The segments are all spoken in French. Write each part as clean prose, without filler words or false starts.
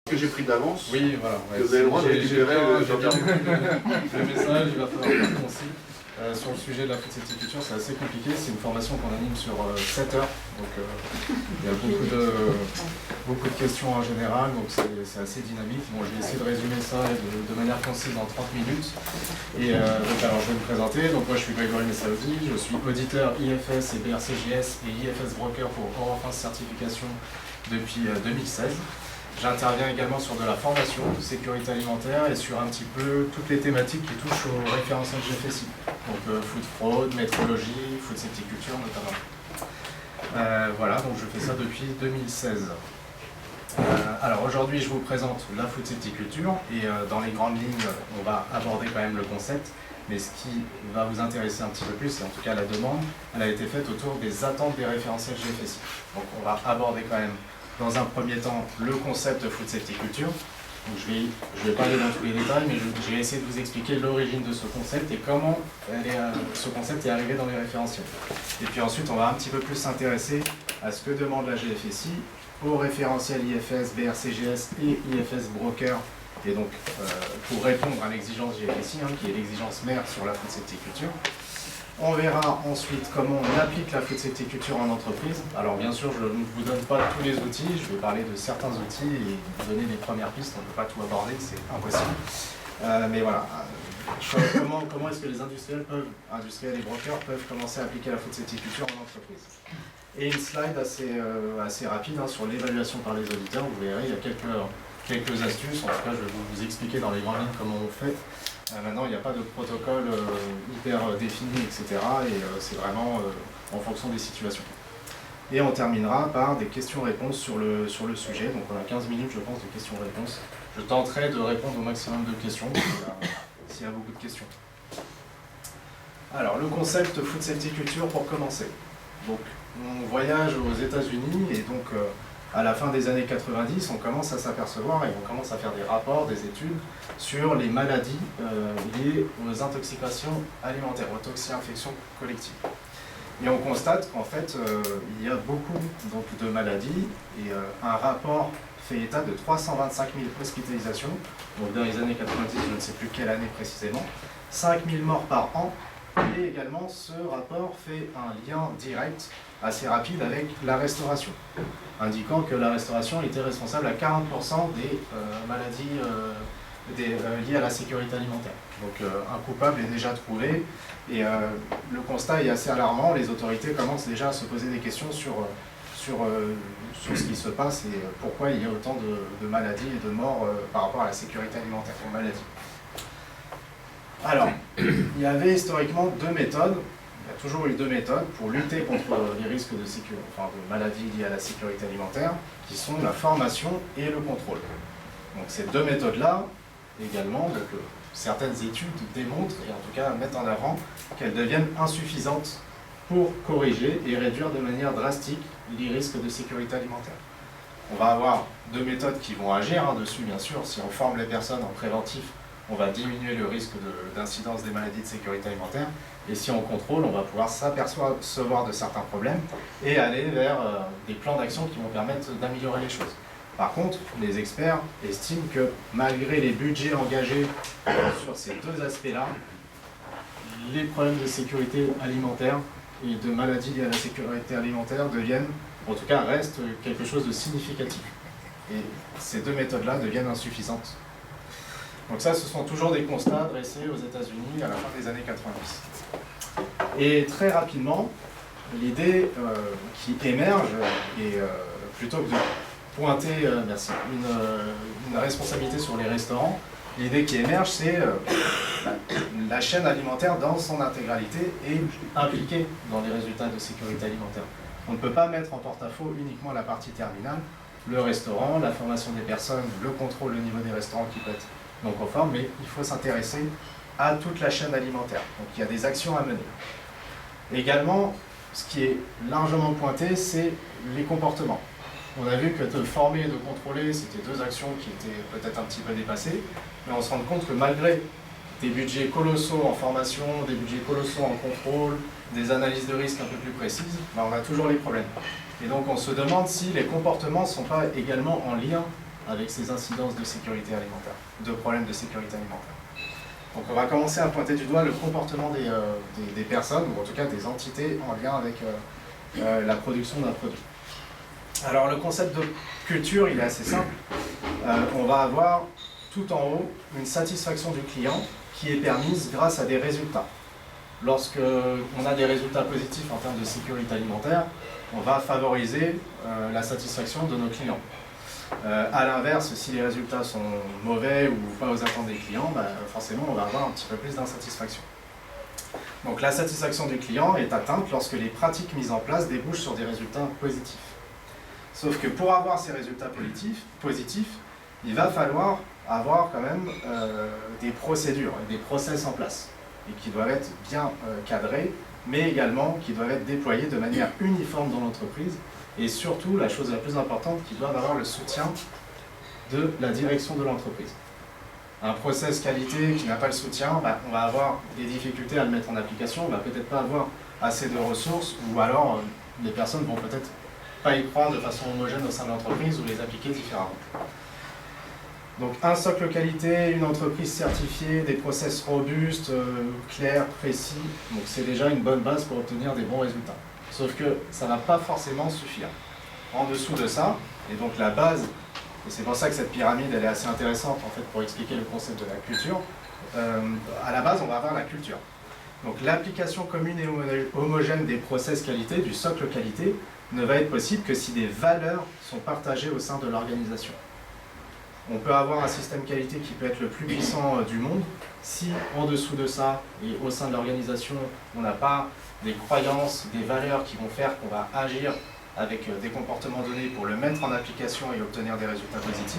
Que j'ai pris d'avance. Oui, voilà. Ouais, Que vous avez le droit de récupérer le message, il va falloir être concis. Sur le sujet de la food safety culture, c'est assez compliqué. C'est une formation qu'on anime sur 7 heures. Donc il y a beaucoup de questions en général, donc c'est assez dynamique. Bon, je vais essayer de résumer ça de manière concise en 30 minutes. Et donc, alors, je vais me présenter. Donc moi je suis Grégory Messaoudi, je suis auditeur IFS et BRCGS et IFS Broker pour Eurofins Certification depuis 2016. J'interviens également sur de la formation, sécurité alimentaire et sur un petit peu toutes les thématiques qui touchent au référentiel GFSI. Donc food fraud, métrologie, food safety culture notamment. Voilà, donc je fais ça depuis 2016. Alors aujourd'hui je vous présente la food safety culture et dans les grandes lignes on va aborder quand même le concept. Mais ce qui va vous intéresser un petit peu plus, et en tout cas la demande, elle a été faite autour des attentes des référentiels GFSI. Donc on va aborder quand même dans un premier temps le concept de food safety culture. Donc je vais pas aller dans tous les détails, mais je vais essayer de vous expliquer l'origine de ce concept et comment ce concept est arrivé dans les référentiels. Et puis ensuite, on va un petit peu plus s'intéresser à ce que demande la GFSI, aux référentiels IFS, BRCGS et IFS Broker, et donc pour répondre à l'exigence GFSI, qui est l'exigence mère sur la food safety culture. On verra ensuite comment on applique la food safety culture en entreprise. Alors bien sûr, je ne vous donne pas tous les outils, je vais parler de certains outils et vous donner des premières pistes, on ne peut pas tout aborder, c'est impossible. Mais voilà, comment est-ce que les industriels et brokers peuvent commencer à appliquer la food safety culture en entreprise. Et une slide assez rapide sur l'évaluation par les auditeurs, vous verrez, il y a quelques astuces, en tout cas je vais vous expliquer dans les grandes lignes comment on fait. Maintenant, il n'y a pas de protocole hyper défini, etc. Et c'est vraiment en fonction des situations. Et on terminera par des questions-réponses sur le sujet. Donc on a 15 minutes, je pense, de questions-réponses. Je tenterai de répondre au maximum de questions, s'il y a beaucoup de questions. Alors, le concept food safety culture pour commencer. Donc, on voyage aux États-Unis et donc à la fin des années 90, on commence à s'apercevoir et on commence à faire des rapports, des études sur les maladies liées aux intoxications alimentaires, aux toxi-infections collectives. Et on constate qu'en fait, il y a beaucoup donc, de maladies et un rapport fait état de 325 000 hospitalisations, donc dans les années 90, je ne sais plus quelle année précisément, 5 000 morts par an, et également ce rapport fait un lien direct assez rapide avec la restauration, indiquant que la restauration était responsable à 40% des maladies liées à la sécurité alimentaire. Donc un coupable est déjà trouvé et le constat est assez alarmant. Les autorités commencent déjà à se poser des questions sur ce qui se passe et pourquoi il y a autant de maladies et de morts par rapport à la sécurité alimentaire, aux maladies. Alors, il y avait historiquement deux méthodes. Il y a toujours eu deux méthodes pour lutter contre les risques de maladies liées à la sécurité alimentaire, qui sont la formation et le contrôle. Donc ces deux méthodes-là, également, certaines études démontrent, et en tout cas mettent en avant, qu'elles deviennent insuffisantes pour corriger et réduire de manière drastique les risques de sécurité alimentaire. On va avoir deux méthodes qui vont agir dessus, bien sûr. Si on forme les personnes en préventif, on va diminuer le risque d'incidence des maladies de sécurité alimentaire. Et si on contrôle, on va pouvoir s'apercevoir de certains problèmes et aller vers des plans d'action qui vont permettre d'améliorer les choses. Par contre, les experts estiment que malgré les budgets engagés sur ces deux aspects-là, les problèmes de sécurité alimentaire et de maladies liées à la sécurité alimentaire en tout cas restent quelque chose de significatif. Et ces deux méthodes-là deviennent insuffisantes. Donc ça, ce sont toujours des constats dressés aux États-Unis à la fin des années 90. Et très rapidement, l'idée qui émerge, et plutôt que de pointer une responsabilité sur les restaurants, l'idée qui émerge, c'est la chaîne alimentaire dans son intégralité est impliquée dans les résultats de sécurité alimentaire. On ne peut pas mettre en porte-à-faux uniquement la partie terminale, le restaurant, la formation des personnes, le contrôle au niveau des restaurants qui peut être non conforme, mais il faut s'intéresser à toute la chaîne alimentaire. Donc il y a des actions à mener. Également, ce qui est largement pointé, c'est les comportements. On a vu que de former et de contrôler, c'était deux actions qui étaient peut-être un petit peu dépassées, mais on se rend compte que malgré des budgets colossaux en formation, des budgets colossaux en contrôle, des analyses de risque un peu plus précises, on a toujours les problèmes. Et donc on se demande si les comportements ne sont pas également en lien avec ces incidences de sécurité alimentaire, de problèmes de sécurité alimentaire. Donc on va commencer à pointer du doigt le comportement des personnes, ou en tout cas des entités en lien avec la production d'un produit. Alors le concept de culture, il est assez simple. On va avoir tout en haut une satisfaction du client qui est permise grâce à des résultats. Lorsque on a des résultats positifs en termes de sécurité alimentaire, on va favoriser la satisfaction de nos clients. À l'inverse, si les résultats sont mauvais ou pas aux attentes des clients, forcément on va avoir un petit peu plus d'insatisfaction. Donc la satisfaction du client est atteinte lorsque les pratiques mises en place débouchent sur des résultats positifs. Sauf que pour avoir ces résultats positifs, il va falloir avoir quand même des procédures, des process en place, et qui doivent être bien cadrés, mais également qui doivent être déployés de manière uniforme dans l'entreprise, et surtout, la chose la plus importante, qui doivent avoir le soutien de la direction de l'entreprise. Un process qualité qui n'a pas le soutien, on va avoir des difficultés à le mettre en application, on va peut-être pas avoir assez de ressources, ou alors les personnes vont peut-être pas y croire de façon homogène au sein de l'entreprise ou les appliquer différemment. Donc un socle qualité, une entreprise certifiée, des process robustes, clairs, précis, donc c'est déjà une bonne base pour obtenir des bons résultats. Sauf que ça ne va pas forcément suffire. En dessous de ça, et donc la base, et c'est pour ça que cette pyramide elle est assez intéressante en fait pour expliquer le concept de la culture, à la base on va avoir la culture. Donc l'application commune et homogène des process qualité, du socle qualité, ne va être possible que si des valeurs sont partagées au sein de l'organisation. On peut avoir un système qualité qui peut être le plus puissant du monde, si en dessous de ça et au sein de l'organisation, on n'a pas des croyances, des valeurs qui vont faire qu'on va agir avec des comportements donnés pour le mettre en application et obtenir des résultats positifs,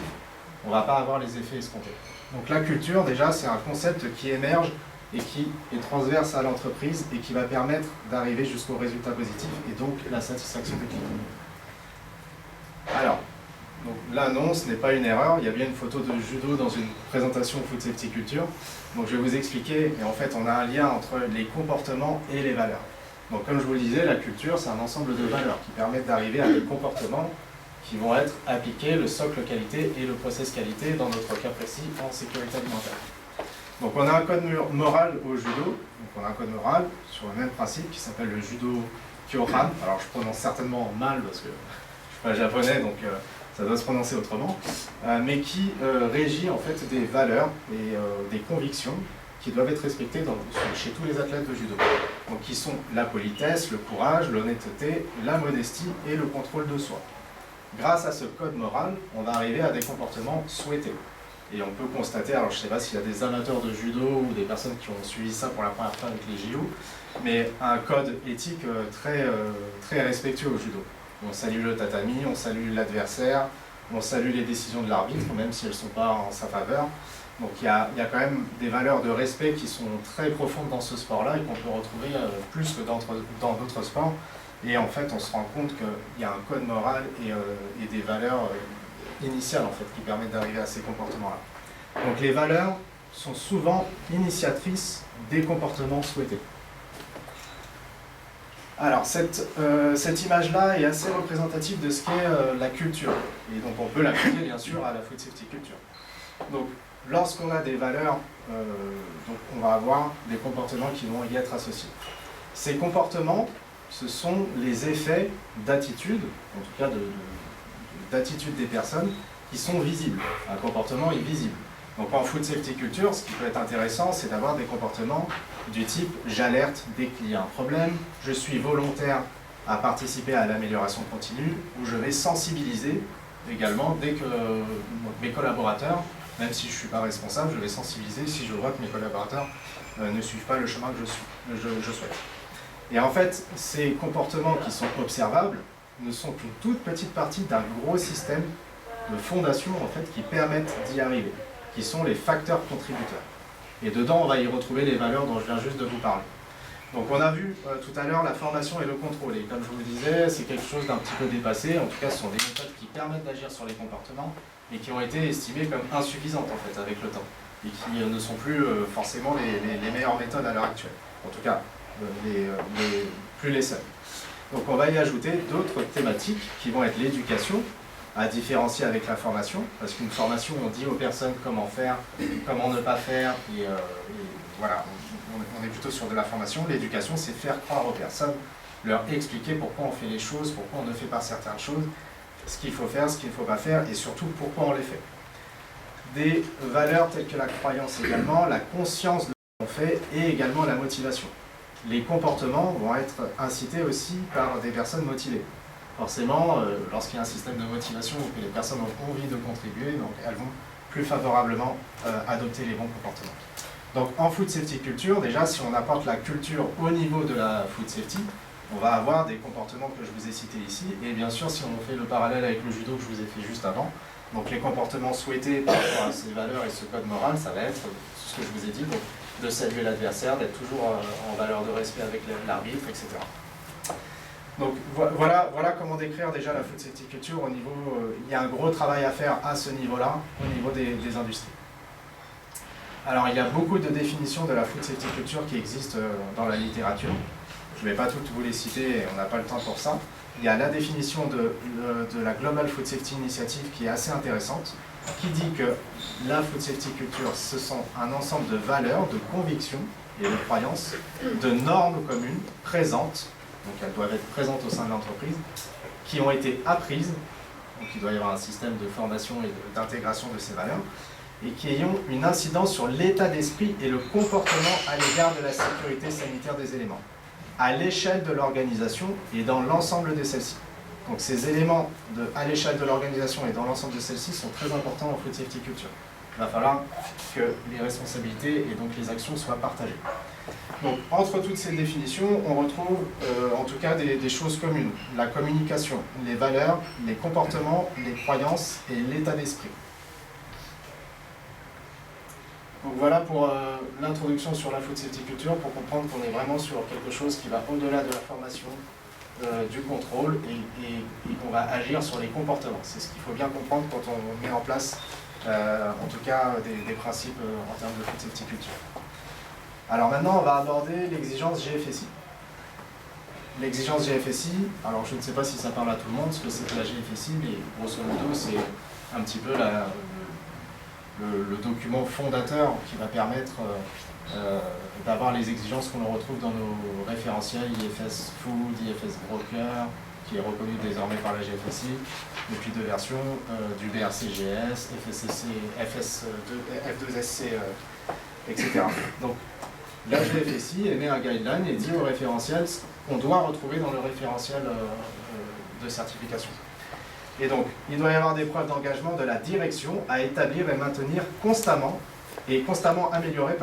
on ne va pas avoir les effets escomptés. Donc la culture, déjà, c'est un concept qui émerge et qui est transverse à l'entreprise et qui va permettre d'arriver jusqu'aux résultats positifs et donc la satisfaction du client. Alors, donc là non, ce n'est pas une erreur, il y a bien une photo de judo dans une présentation Food Safety Culture. Donc je vais vous expliquer, et en fait on a un lien entre les comportements et les valeurs. Donc comme je vous le disais, la culture c'est un ensemble de valeurs qui permettent d'arriver à des comportements qui vont être appliqués, le socle qualité et le process qualité dans notre cas précis en sécurité alimentaire. Donc on a un code moral au judo, donc on a un code moral sur le même principe qui s'appelle le judo Kyohan. Alors je prononce certainement mal parce que je ne suis pas japonais donc ça doit se prononcer autrement, mais qui régit en fait des valeurs et des convictions qui doivent être respectées chez tous les athlètes de judo. Donc qui sont la politesse, le courage, l'honnêteté, la modestie et le contrôle de soi. Grâce à ce code moral, on va arriver à des comportements souhaités. Et on peut constater, alors je ne sais pas s'il y a des amateurs de judo ou des personnes qui ont suivi ça pour la première fois avec les JO, mais un code éthique très respectueux au judo. On salue le tatami, on salue l'adversaire, on salue les décisions de l'arbitre, même si elles ne sont pas en sa faveur. Donc il y a quand même des valeurs de respect qui sont très profondes dans ce sport-là et qu'on peut retrouver plus que dans d'autres sports. Et en fait, on se rend compte qu'il y a un code moral et des valeurs initiales en fait, qui permettent d'arriver à ces comportements-là. Donc les valeurs sont souvent initiatrices des comportements souhaités. Alors, cette image-là est assez représentative de ce qu'est la culture. Et donc, on peut l'appliquer, bien sûr, à la Food Safety Culture. Donc, lorsqu'on a des valeurs, donc on va avoir des comportements qui vont y être associés. Ces comportements, ce sont les effets d'attitude, en tout cas d'attitude des personnes, qui sont visibles. Un comportement est visible. Donc en Food Safety Culture, ce qui peut être intéressant, c'est d'avoir des comportements du type « j'alerte dès qu'il y a un problème »,« je suis volontaire à participer à l'amélioration continue » ou « je vais sensibiliser également dès que mes collaborateurs, même si je ne suis pas responsable, je vais sensibiliser si je vois que mes collaborateurs ne suivent pas le chemin que je souhaite ». Et en fait, ces comportements qui sont observables ne sont qu'une toute petite partie d'un gros système de fondations en fait, qui permettent d'y arriver, qui sont les facteurs contributeurs. Et dedans, on va y retrouver les valeurs dont je viens juste de vous parler. Donc on a vu tout à l'heure la formation et le contrôle. Et comme je vous le disais, c'est quelque chose d'un petit peu dépassé. En tout cas, ce sont des méthodes qui permettent d'agir sur les comportements, mais qui ont été estimées comme insuffisantes en fait, avec le temps. Et qui ne sont plus forcément les meilleures méthodes à l'heure actuelle. En tout cas, plus les seules. Donc on va y ajouter d'autres thématiques qui vont être l'éducation, à différencier avec la formation, parce qu'une formation, on dit aux personnes comment faire, comment ne pas faire, et voilà, on est plutôt sur de la formation. L'éducation, c'est faire croire aux personnes, leur expliquer pourquoi on fait les choses, pourquoi on ne fait pas certaines choses, ce qu'il faut faire, ce qu'il ne faut pas faire, et surtout pourquoi on les fait. Des valeurs telles que la croyance également, la conscience de ce qu'on fait, et également la motivation. Les comportements vont être incités aussi par des personnes motivées. Forcément, lorsqu'il y a un système de motivation où les personnes ont envie de contribuer, donc elles vont plus favorablement adopter les bons comportements. Donc en food safety culture, déjà si on apporte la culture au niveau de la food safety, on va avoir des comportements que je vous ai cités ici, et bien sûr si on fait le parallèle avec le judo que je vous ai fait juste avant, donc les comportements souhaités par rapport à ces valeurs et ce code moral, ça va être ce que je vous ai dit, donc de saluer l'adversaire, d'être toujours en valeur de respect avec l'arbitre, etc. Donc voilà comment décrire déjà la food safety culture au niveau, il y a un gros travail à faire à ce niveau-là, au niveau des industries. Alors il y a beaucoup de définitions de la food safety culture qui existent dans la littérature. Je ne vais pas toutes vous les citer, on n'a pas le temps pour ça. Il y a la définition de la Global Food Safety Initiative qui est assez intéressante, qui dit que la food safety culture, ce sont un ensemble de valeurs, de convictions et de croyances, de normes communes présentes, donc elles doivent être présentes au sein de l'entreprise, qui ont été apprises, donc il doit y avoir un système de formation et d'intégration de ces valeurs, et qui ayant une incidence sur l'état d'esprit et le comportement à l'égard de la sécurité sanitaire des éléments, à l'échelle de l'organisation et dans l'ensemble de celle-ci. Donc ces éléments à l'échelle de l'organisation et dans l'ensemble de celle-ci sont très importants en food safety culture. Il va falloir que les responsabilités et donc les actions soient partagées. Donc entre toutes ces définitions, on retrouve en tout cas des choses communes. La communication, les valeurs, les comportements, les croyances et l'état d'esprit. Donc voilà pour l'introduction sur la food safety culture, pour comprendre qu'on est vraiment sur quelque chose qui va au-delà de la formation, du contrôle, et qu'on va agir sur les comportements. C'est ce qu'il faut bien comprendre quand on met en place, en tout cas, des principes en termes de food safety culture. Alors maintenant, on va aborder l'exigence GFSI. L'exigence GFSI, alors je ne sais pas si ça parle à tout le monde, ce que c'est que la GFSI, mais grosso modo, c'est un petit peu le document fondateur qui va permettre d'avoir les exigences qu'on retrouve dans nos référentiels IFS Food, IFS Broker, qui est reconnu désormais par la GFSI, depuis 2 versions, du BRCGS, FSC, F2SC, etc. Donc la GFSI émet un guideline et dit au référentiel ce qu'on doit retrouver dans le référentiel de certification. Et donc, il doit y avoir des preuves d'engagement de la direction à établir et maintenir constamment améliorer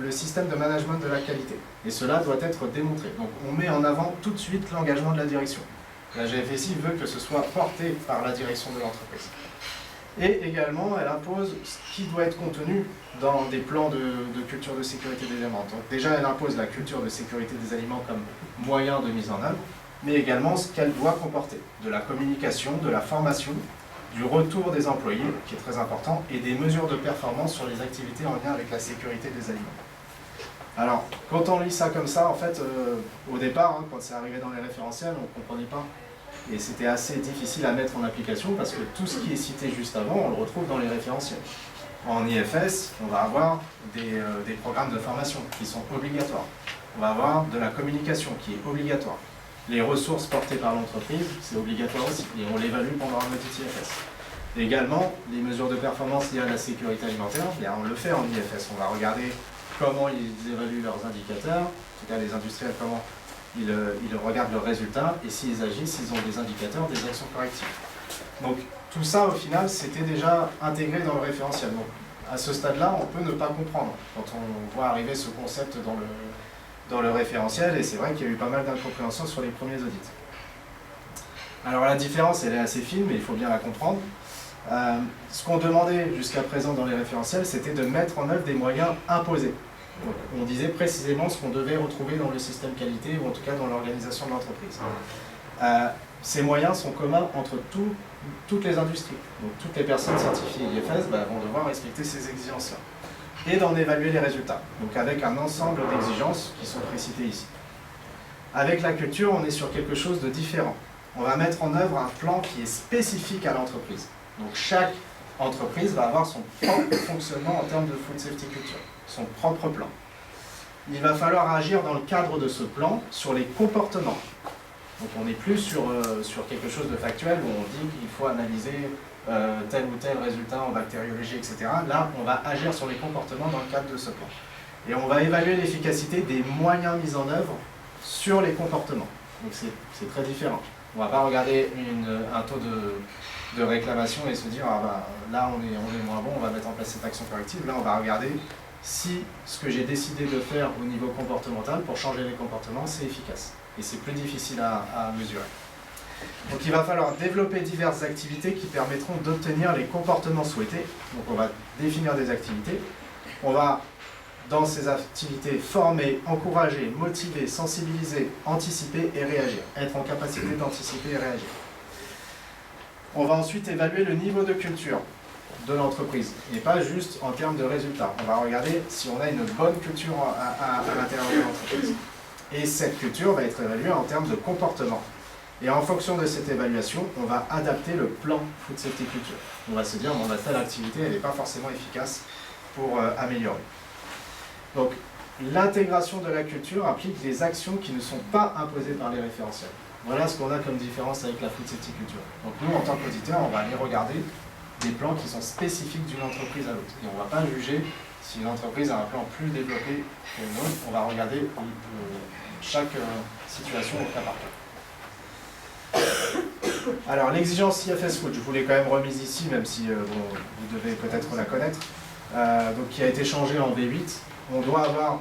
le système de management de la qualité. Et cela doit être démontré. Donc on met en avant tout de suite l'engagement de la direction. La GFSI veut que ce soit porté par la direction de l'entreprise. Et également, elle impose ce qui doit être contenu dans des plans de culture de sécurité des aliments. Donc déjà, elle impose la culture de sécurité des aliments comme moyen de mise en œuvre, mais également ce qu'elle doit comporter, de la communication, de la formation, du retour des employés, qui est très important, et des mesures de performance sur les activités en lien avec la sécurité des aliments. Alors, quand on lit ça comme ça, en fait, au départ, quand c'est arrivé dans les référentiels, on ne comprenait pas. Et c'était assez difficile à mettre en application, parce que tout ce qui est cité juste avant, on le retrouve dans les référentiels. En IFS, on va avoir des programmes de formation qui sont obligatoires. On va avoir de la communication qui est obligatoire. Les ressources portées par l'entreprise, c'est obligatoire aussi, et on l'évalue pendant un audit IFS. Également, les mesures de performance liées à la sécurité alimentaire, on le fait en IFS. On va regarder comment ils évaluent leurs indicateurs, en tout cas les industriels, comment ils regardent leurs résultats, et s'ils agissent, ils ont des indicateurs, des actions correctives. Donc tout ça, au final, c'était déjà intégré dans le référentiel. Donc à ce stade-là, on peut ne pas comprendre quand on voit arriver ce concept dans le référentiel, et c'est vrai qu'il y a eu pas mal d'incompréhension sur les premiers audits. Alors la différence, elle est assez fine, mais il faut bien la comprendre. Ce qu'on demandait jusqu'à présent dans les référentiels, c'était de mettre en œuvre des moyens imposés. Donc, on disait précisément ce qu'on devait retrouver dans le système qualité, ou en tout cas dans l'organisation de l'entreprise. Ces moyens sont communs entre toutes les industries. Donc toutes les personnes certifiées IFS vont devoir respecter ces exigences-là. Et d'en évaluer les résultats, donc avec un ensemble d'exigences qui sont précitées ici. Avec la culture, on est sur quelque chose de différent. on va mettre en œuvre un plan qui est spécifique à l'entreprise. Donc chaque entreprise va avoir son propre fonctionnement en termes de food safety culture, son propre plan. Il va falloir agir dans le cadre de ce plan sur les comportements. Donc on n'est plus sur quelque chose de factuel où on dit qu'il faut analyser tel ou tel résultat en bactériologie, etc. Là, on va agir sur les comportements dans le cadre de ce plan. Et on va évaluer l'efficacité des moyens mis en œuvre sur les comportements. Donc c'est très différent. On ne va pas regarder un taux de réclamation et se dire ah bah, là on est moins bon, on va mettre en place cette action corrective. Là on va regarder si ce que j'ai décidé de faire au niveau comportemental pour changer les comportements, c'est efficace. Et c'est plus difficile à mesurer. Donc il va falloir développer diverses activités qui permettront d'obtenir les comportements souhaités. Donc on va définir des activités. On va, dans ces activités, former, encourager, motiver, sensibiliser, anticiper et réagir. Être en capacité d'anticiper et réagir. On va ensuite évaluer le niveau de culture de l'entreprise, et pas juste en termes de résultats. On va regarder si on a une bonne culture à l'intérieur de l'entreprise. Et cette culture va être évaluée en termes de comportement. Et en fonction de cette évaluation, on va adapter le plan Food Safety Culture. On va se dire, bon, telle activité, elle n'est pas forcément efficace pour améliorer. Donc, l'intégration de la culture implique des actions qui ne sont pas imposées par les référentiels. Voilà ce qu'on a comme différence avec la Food Safety Culture. Donc nous, en tant qu'auditeurs, on va aller regarder des plans qui sont spécifiques d'une entreprise à l'autre. Et on ne va pas juger si une entreprise a un plan plus développé qu'une autre. On va regarder chaque situation au cas par cas. Alors l'exigence IFS Food, je vous l'ai quand même remise ici, même si vous devez peut-être la connaître, donc qui a été changée en V8. On doit avoir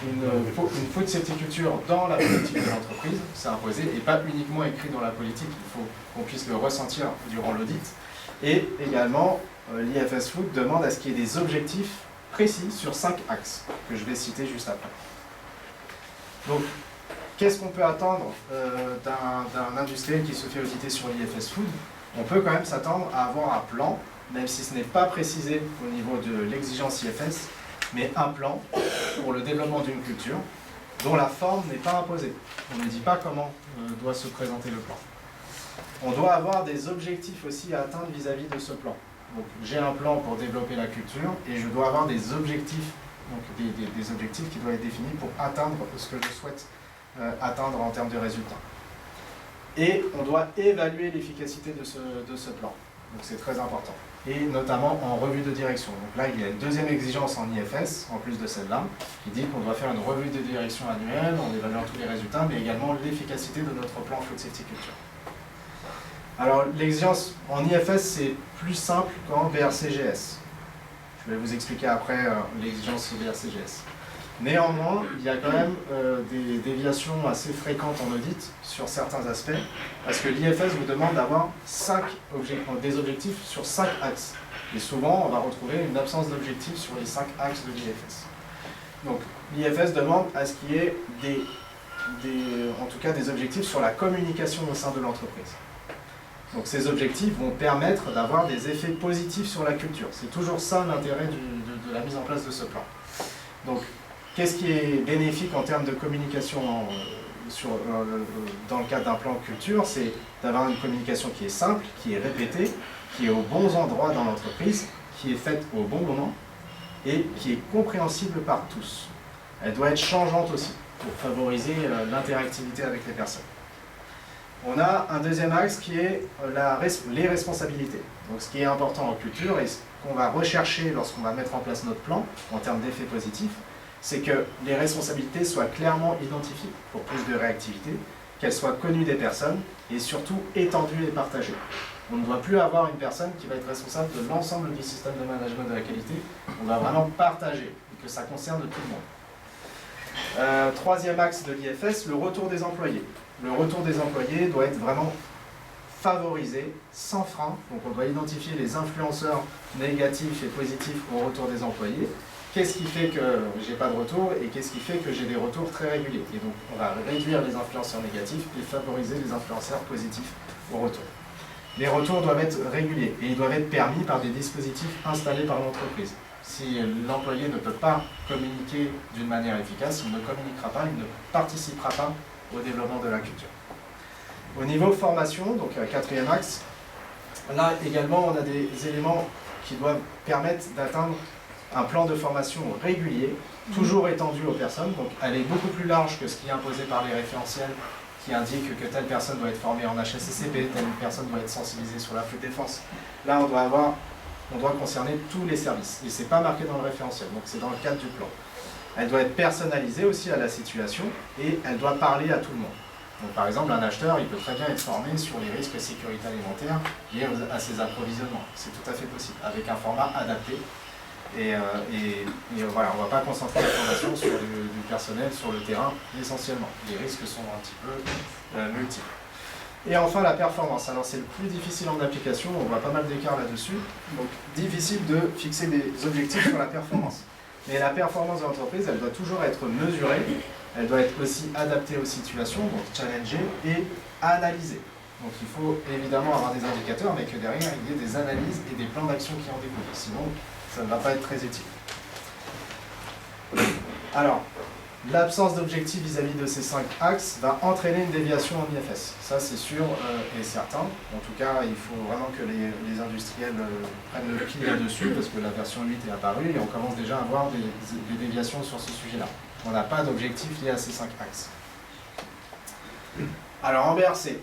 une food safety culture dans la politique de l'entreprise, c'est imposé, et pas uniquement écrit dans la politique, il faut qu'on puisse le ressentir durant l'audit. Et également, l'IFS Food demande à ce qu'il y ait des objectifs précis sur 5 axes, que je vais citer juste après. Donc, qu'est-ce qu'on peut attendre d'un industriel qui se fait auditer sur l'IFS Food? On peut quand même s'attendre à avoir un plan, même si ce n'est pas précisé au niveau de l'exigence IFS, mais un plan pour le développement d'une culture dont la forme n'est pas imposée. On ne dit pas comment doit se présenter le plan. On doit avoir des objectifs aussi à atteindre vis-à-vis de ce plan. Donc j'ai un plan pour développer la culture et je dois avoir des objectifs, donc des objectifs qui doivent être définis pour atteindre ce que je souhaite atteindre en termes de résultats. Et on doit évaluer l'efficacité de ce plan. Donc c'est très important. Et notamment en revue de direction. Donc là, il y a une deuxième exigence en IFS, en plus de celle-là, qui dit qu'on doit faire une revue de direction annuelle en évaluant tous les résultats, mais également l'efficacité de notre plan Food Safety Culture. Alors, l'exigence en IFS, c'est plus simple qu'en BRCGS. Je vais vous expliquer après l'exigence BRCGS. Néanmoins, il y a quand même des déviations assez fréquentes en audit sur certains aspects, parce que l'IFS vous demande d'avoir des objectifs sur 5 axes. Et souvent, on va retrouver une absence d'objectifs sur les 5 axes de l'IFS. Donc, l'IFS demande à ce qu'il y ait en tout cas des objectifs sur la communication au sein de l'entreprise. Donc ces objectifs vont permettre d'avoir des effets positifs sur la culture. C'est toujours ça l'intérêt de la mise en place de ce plan. Donc, qu'est-ce qui est bénéfique en termes de communication dans le cadre d'un plan culture? C'est d'avoir une communication qui est simple, qui est répétée, qui est aux bons endroits dans l'entreprise, qui est faite au bon moment et qui est compréhensible par tous. Elle doit être changeante aussi pour favoriser l'interactivité avec les personnes. On a un deuxième axe qui est les responsabilités. Donc ce qui est important en culture et ce qu'on va rechercher lorsqu'on va mettre en place notre plan en termes d'effets positifs, c'est que les responsabilités soient clairement identifiées pour plus de réactivité, qu'elles soient connues des personnes et surtout étendues et partagées. On ne doit plus avoir une personne qui va être responsable de l'ensemble du système de management de la qualité, on va vraiment partager et que ça concerne tout le monde. Troisième axe de l'IFS, le retour des employés. Le retour des employés doit être vraiment favorisé, sans frein. Donc on doit identifier les influenceurs négatifs et positifs au retour des employés. Qu'est-ce qui fait que j'ai pas de retour et qu'est-ce qui fait que j'ai des retours très réguliers? Et donc on va réduire les influenceurs négatifs et favoriser les influenceurs positifs au retour. Les retours doivent être réguliers et ils doivent être permis par des dispositifs installés par l'entreprise. Si l'employé ne peut pas communiquer d'une manière efficace, il ne communiquera pas, il ne participera pas au développement de la culture. Au niveau formation, donc quatrième axe, là également on a des éléments qui doivent permettre d'atteindre un plan de formation régulier, toujours étendu aux personnes, donc elle est beaucoup plus large que ce qui est imposé par les référentiels qui indiquent que telle personne doit être formée en HACCP, telle personne doit être sensibilisée sur la flux de défense. Là on doit concerner tous les services, et c'est pas marqué dans le référentiel, donc c'est dans le cadre du plan. Elle doit être personnalisée aussi à la situation, et elle doit parler à tout le monde. Donc, par exemple, un acheteur, il peut très bien être formé sur les risques de sécurité alimentaire liés à ses approvisionnements. C'est tout à fait possible, avec un format adapté. Et voilà, on ne va pas concentrer la formation sur du personnel, sur le terrain, essentiellement. Les risques sont un petit peu multiples. Et enfin, la performance. Alors, c'est le plus difficile en application, on voit pas mal d'écarts là-dessus. Donc, difficile de fixer des objectifs sur la performance. Mais la performance de l'entreprise, elle doit toujours être mesurée, elle doit être aussi adaptée aux situations, donc challengée et analysée. Donc il faut évidemment avoir des indicateurs, mais que derrière il y ait des analyses et des plans d'action qui en découlent. Sinon, ça ne va pas être très utile. Alors, l'absence d'objectif vis-à-vis de ces 5 axes va entraîner une déviation en IFS. Ça, c'est sûr et certain. En tout cas, il faut vraiment que les industriels prennent le pied là-dessus, parce que la version 8 est apparue et on commence déjà à avoir des déviations sur ce sujet-là. On n'a pas d'objectif lié à ces 5 axes. Alors, en BRC.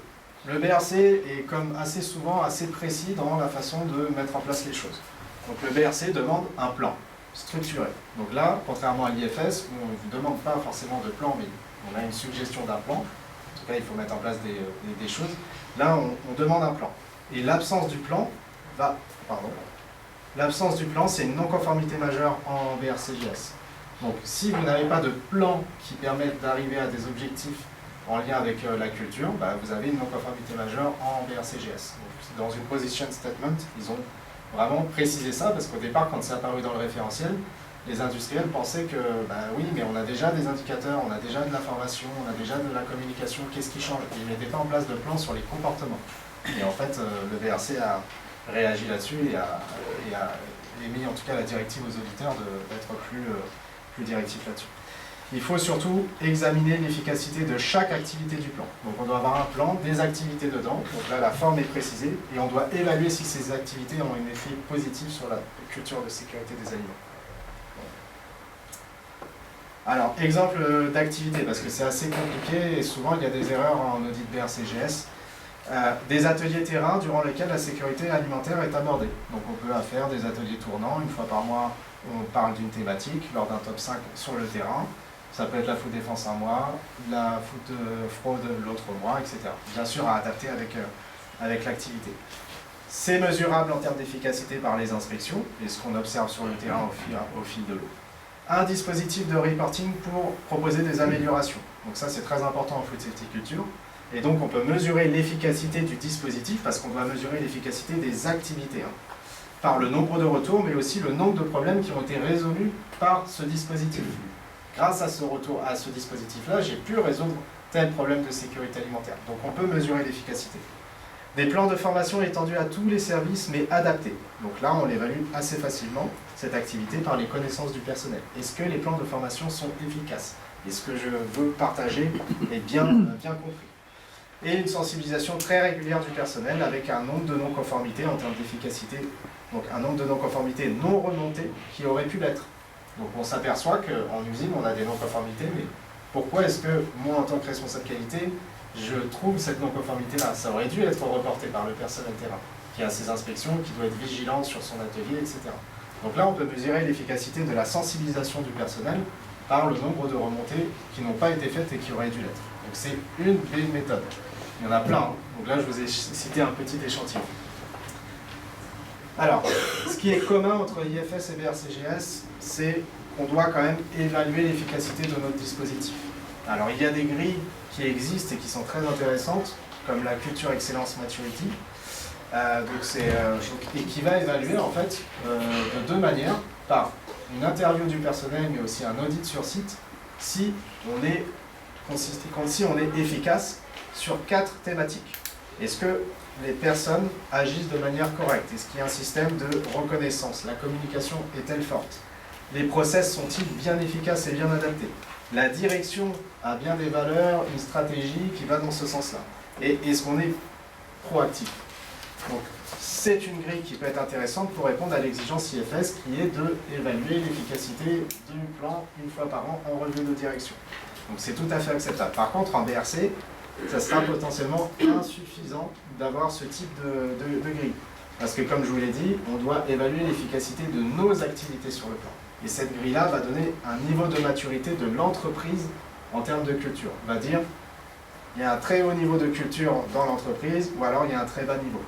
Le BRC est, comme assez souvent, assez précis dans la façon de mettre en place les choses. Donc, le BRC demande un plan structuré. Donc là, contrairement à l'IFS, on ne vous demande pas forcément de plan, mais on a une suggestion d'un plan. En tout cas, il faut mettre en place des choses. Là, on demande un plan. Et l'absence du plan l'absence du plan, c'est une non-conformité majeure en BRCGS. Donc, si vous n'avez pas de plan qui permette d'arriver à des objectifs en lien avec la culture, vous avez une non-conformité majeure en BRCGS. Donc, dans une position statement, ils ont vraiment préciser ça, parce qu'au départ, quand c'est apparu dans le référentiel, les industriels pensaient que, oui, mais on a déjà des indicateurs, on a déjà de l'information, on a déjà de la communication, qu'est-ce qui change? Ils ne mettaient pas en place de plan sur les comportements. Et en fait, le VRC a réagi là-dessus et a émis en tout cas la directive aux auditeurs d'être plus directif là-dessus. Il faut surtout examiner l'efficacité de chaque activité du plan. Donc on doit avoir un plan, des activités dedans, donc là la forme est précisée, et on doit évaluer si ces activités ont un effet positif sur la culture de sécurité des aliments. Alors, exemple d'activité, parce que c'est assez compliqué, et souvent il y a des erreurs en audit BRCGS. Des ateliers terrain durant lesquels la sécurité alimentaire est abordée. Donc on peut faire des ateliers tournants, une fois par mois on parle d'une thématique, lors d'un top 5 sur le terrain. Ça peut être la food défense un mois, la food fraude l'autre mois, etc. Bien sûr à adapter avec l'activité. C'est mesurable en termes d'efficacité par les inspections et ce qu'on observe sur le terrain au fil de l'eau. Un dispositif de reporting pour proposer des améliorations. Donc ça c'est très important en food safety culture. Et donc on peut mesurer l'efficacité du dispositif parce qu'on doit mesurer l'efficacité des activités. Par le nombre de retours, mais aussi le nombre de problèmes qui ont été résolus par ce dispositif. Grâce à ce dispositif-là, j'ai pu résoudre tel problème de sécurité alimentaire. Donc on peut mesurer l'efficacité. Des plans de formation étendus à tous les services, mais adaptés. Donc là, on évalue assez facilement cette activité par les connaissances du personnel. Est-ce que les plans de formation sont efficaces? Est-ce que je veux partager est bien compris? Et une sensibilisation très régulière du personnel avec un nombre de non-conformités en termes d'efficacité, donc un nombre de non-conformités non remontées qui auraient pu l'être. Donc on s'aperçoit qu'en usine, on a des non-conformités, mais pourquoi est-ce que moi, en tant que responsable qualité, je trouve cette non-conformité-là? Ça aurait dû être reporté par le personnel terrain, qui a ses inspections, qui doit être vigilant sur son atelier, etc. Donc là, on peut mesurer l'efficacité de la sensibilisation du personnel par le nombre de remontées qui n'ont pas été faites et qui auraient dû l'être. Donc c'est une des méthodes. Il y en a plein. Donc là, je vous ai cité un petit échantillon. Alors, ce qui est commun entre IFS et BRCGS, c'est qu'on doit quand même évaluer l'efficacité de notre dispositif. Alors, il y a des grilles qui existent et qui sont très intéressantes, comme la Culture Excellence Maturity, et qui va évaluer en fait de deux manières, par une interview du personnel, mais aussi un audit sur site, si on est efficace sur 4 thématiques. Est-ce que les personnes agissent de manière correcte? Est-ce qu'il y a un système de reconnaissance? La communication est-elle forte? Les process sont-ils bien efficaces et bien adaptés? La direction a bien des valeurs, une stratégie qui va dans ce sens-là. et est-ce qu'on est proactif. Donc, c'est une grille qui peut être intéressante pour répondre à l'exigence IFS qui est d'évaluer l'efficacité du plan une fois par an en revue de direction. Donc c'est tout à fait acceptable. Par contre, en BRC, ça sera potentiellement insuffisant d'avoir ce type de grille. Parce que comme je vous l'ai dit, on doit évaluer l'efficacité de nos activités sur le plan. Et cette grille-là va donner un niveau de maturité de l'entreprise en termes de culture. On va dire, il y a un très haut niveau de culture dans l'entreprise, ou alors il y a un très bas niveau.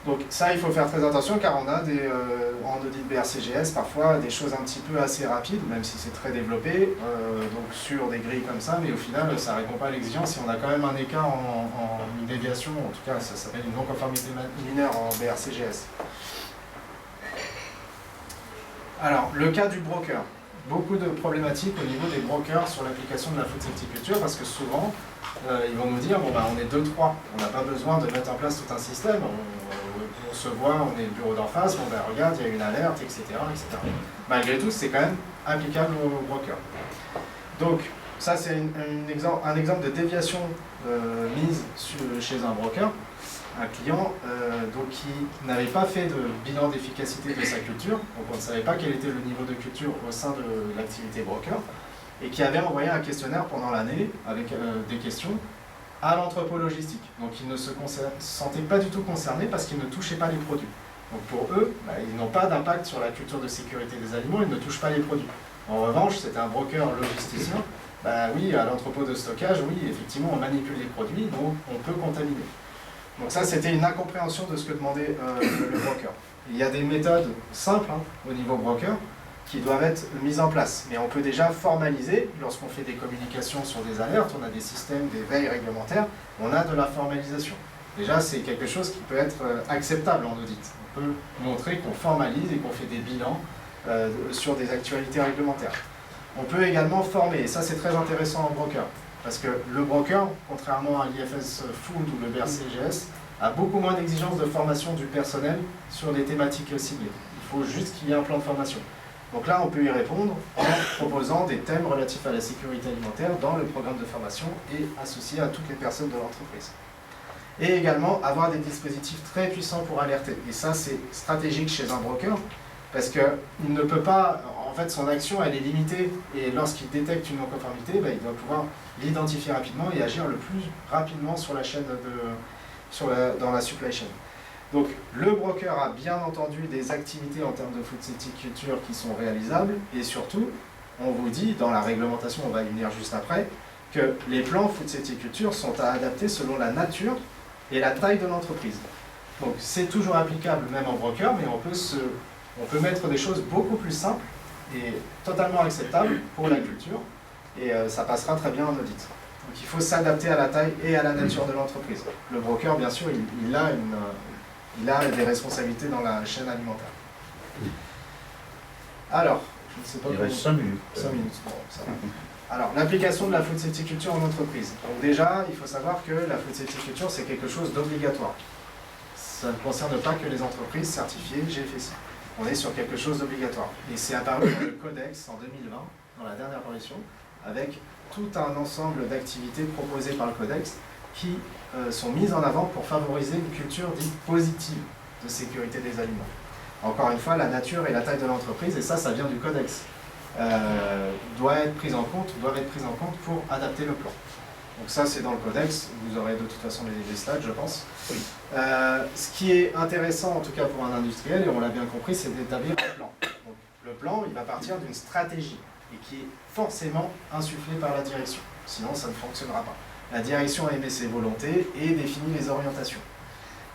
Donc ça, il faut faire très attention, car on a en audit BRCGS parfois des choses un petit peu assez rapides, même si c'est très développé, donc sur des grilles comme ça, mais au final, ça ne répond pas à l'exigence et on a quand même un écart en une déviation, en tout cas ça s'appelle une non-conformité mineure en BRCGS. Alors, le cas du broker. Beaucoup de problématiques au niveau des brokers sur l'application de la food safety culture, parce que souvent, ils vont nous dire, bon, bah, on est 2-3, on n'a pas besoin de mettre en place tout un système, on se voit, on est le bureau d'en face, bon, bah, regarde, il y a une alerte, etc., etc. Malgré tout, c'est quand même applicable aux brokers. Donc, ça c'est un exemple de déviation mise chez un broker, un client donc, qui n'avait pas fait de bilan d'efficacité de sa culture, donc on ne savait pas quel était le niveau de culture au sein de l'activité broker, et qui avait envoyé un questionnaire pendant l'année avec des questions à l'entrepôt logistique. Donc ils ne se sentaient pas du tout concernés parce qu'ils ne touchaient pas les produits. Donc pour eux, bah, ils n'ont pas d'impact sur la culture de sécurité des aliments, ils ne touchent pas les produits. En revanche, c'est un broker logisticien, bah oui, à l'entrepôt de stockage, oui, effectivement, on manipule les produits, donc on peut contaminer. Donc ça, c'était une incompréhension de ce que demandait le broker. Il y a des méthodes simples au niveau broker qui doivent être mises en place. Mais on peut déjà formaliser, lorsqu'on fait des communications sur des alertes, on a des systèmes, des veilles réglementaires, on a de la formalisation. Déjà, c'est quelque chose qui peut être acceptable en audit. On peut montrer qu'on formalise et qu'on fait des bilans sur des actualités réglementaires. On peut également former, et ça c'est très intéressant en broker. Parce que le broker, contrairement à l'IFS Food ou le BRCGS, a beaucoup moins d'exigences de formation du personnel sur des thématiques ciblées. Il faut juste qu'il y ait un plan de formation. Donc là, on peut y répondre en proposant des thèmes relatifs à la sécurité alimentaire dans le programme de formation et associés à toutes les personnes de l'entreprise. Et également, avoir des dispositifs très puissants pour alerter. Et ça, c'est stratégique chez un broker, parce qu'il ne peut pas, en fait, son action, elle est limitée, et lorsqu'il détecte une non-conformité, il doit pouvoir l'identifier rapidement et agir le plus rapidement sur la chaîne dans la supply chain. Donc, le broker a bien entendu des activités en termes de food safety culture qui sont réalisables, et surtout, on vous dit, dans la réglementation, on va y venir juste après, que les plans food safety culture sont à adapter selon la nature et la taille de l'entreprise. Donc, c'est toujours applicable, même en broker, mais on peut mettre des choses beaucoup plus simples et totalement acceptables pour la culture, et ça passera très bien en audit. Donc il faut s'adapter à la taille et à la nature de l'entreprise. Le broker, bien sûr, il a des responsabilités dans la chaîne alimentaire. Alors, je ne sais pas... Il reste 5 minutes. 5 minutes, bon, ça va. Alors, l'application de la food safety culture en entreprise. Donc déjà, il faut savoir que la food safety culture, c'est quelque chose d'obligatoire. Ça ne concerne pas que les entreprises certifiées GFSI. On est sur quelque chose d'obligatoire. Et c'est apparu dans le Codex en 2020, dans la dernière parution, avec tout un ensemble d'activités proposées par le Codex qui sont mises en avant pour favoriser une culture dite positive de sécurité des aliments. Encore une fois, la nature et la taille de l'entreprise, et ça vient du Codex, doivent être prises en compte pour adapter le plan. Donc ça, c'est dans le Codex, vous aurez de toute façon les slides, je pense. Oui. Ce qui est intéressant, en tout cas pour un industriel, et on l'a bien compris, c'est d'établir un plan. Donc, le plan, il va partir d'une stratégie, et qui est forcément insufflée par la direction. Sinon, ça ne fonctionnera pas. La direction a émis ses volontés et définit les orientations.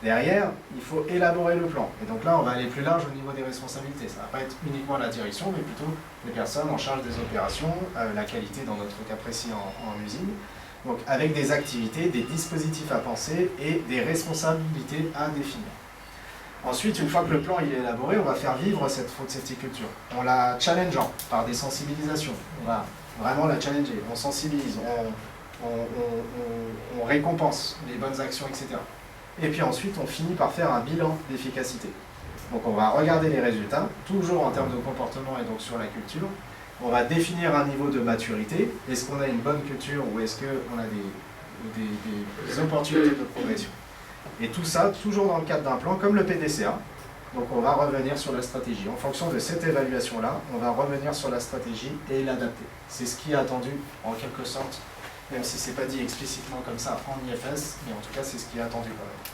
Derrière, il faut élaborer le plan. Et donc là, on va aller plus large au niveau des responsabilités. Ça ne va pas être uniquement la direction, mais plutôt les personnes en charge des opérations, la qualité dans notre cas précis en usine. Donc avec des activités, des dispositifs à penser et des responsabilités à définir. Ensuite, une fois que le plan il est élaboré, on va faire vivre cette food safety culture. En la challengeant par des sensibilisations. On va vraiment la challenger, on sensibilise, on récompense les bonnes actions, etc. Et puis ensuite, on finit par faire un bilan d'efficacité. Donc on va regarder les résultats, toujours en termes de comportement et donc sur la culture. On va définir un niveau de maturité. Est-ce qu'on a une bonne culture ou est-ce qu'on a des opportunités de progression. Et tout ça, toujours dans le cadre d'un plan, comme le PDCA. Donc on va revenir sur la stratégie. En fonction de cette évaluation-là, on va revenir sur la stratégie et l'adapter. C'est ce qui est attendu, en quelque sorte, même si ce n'est pas dit explicitement comme ça en IFS, mais en tout cas c'est ce qui est attendu quand même.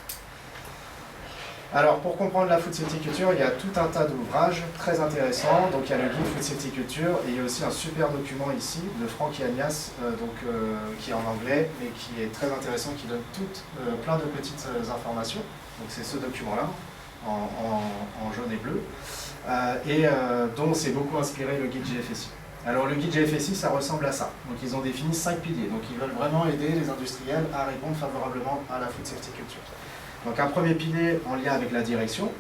Alors pour comprendre la food safety culture, il y a tout un tas d'ouvrages très intéressants. Donc il y a le guide food safety culture et il y a aussi un super document ici de Franck Yanias, qui est en anglais, mais qui est très intéressant, qui donne plein de petites informations. Donc c'est ce document-là, en jaune et bleu, dont s'est beaucoup inspiré le guide GFSI. Alors le guide GFSI, ça ressemble à ça. Donc ils ont défini 5 piliers. Donc ils veulent vraiment aider les industriels à répondre favorablement à la food safety culture. Donc un premier pilier en lien avec la direction,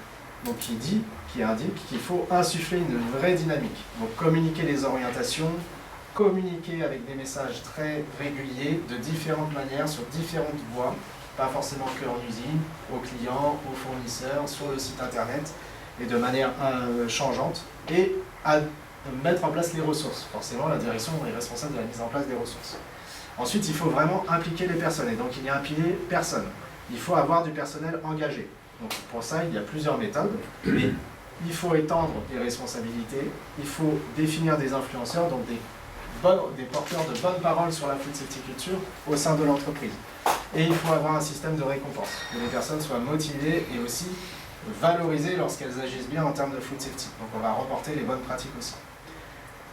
donc qui indique qu'il faut insuffler une vraie dynamique. Donc communiquer les orientations, communiquer avec des messages très réguliers, de différentes manières, sur différentes voies, pas forcément que en usine, aux clients, aux fournisseurs, sur le site internet, et de manière changeante, et à mettre en place les ressources. Forcément, la direction est responsable de la mise en place des ressources. Ensuite, il faut vraiment impliquer les personnes, et donc il y a un pilier personne. Il faut avoir du personnel engagé. Donc pour ça, il y a plusieurs méthodes, mais il faut étendre les responsabilités, il faut définir des influenceurs, donc des porteurs de bonnes paroles sur la food safety culture au sein de l'entreprise. Et il faut avoir un système de récompense, que les personnes soient motivées et aussi valorisées lorsqu'elles agissent bien en termes de food safety. Donc on va reporter les bonnes pratiques aussi.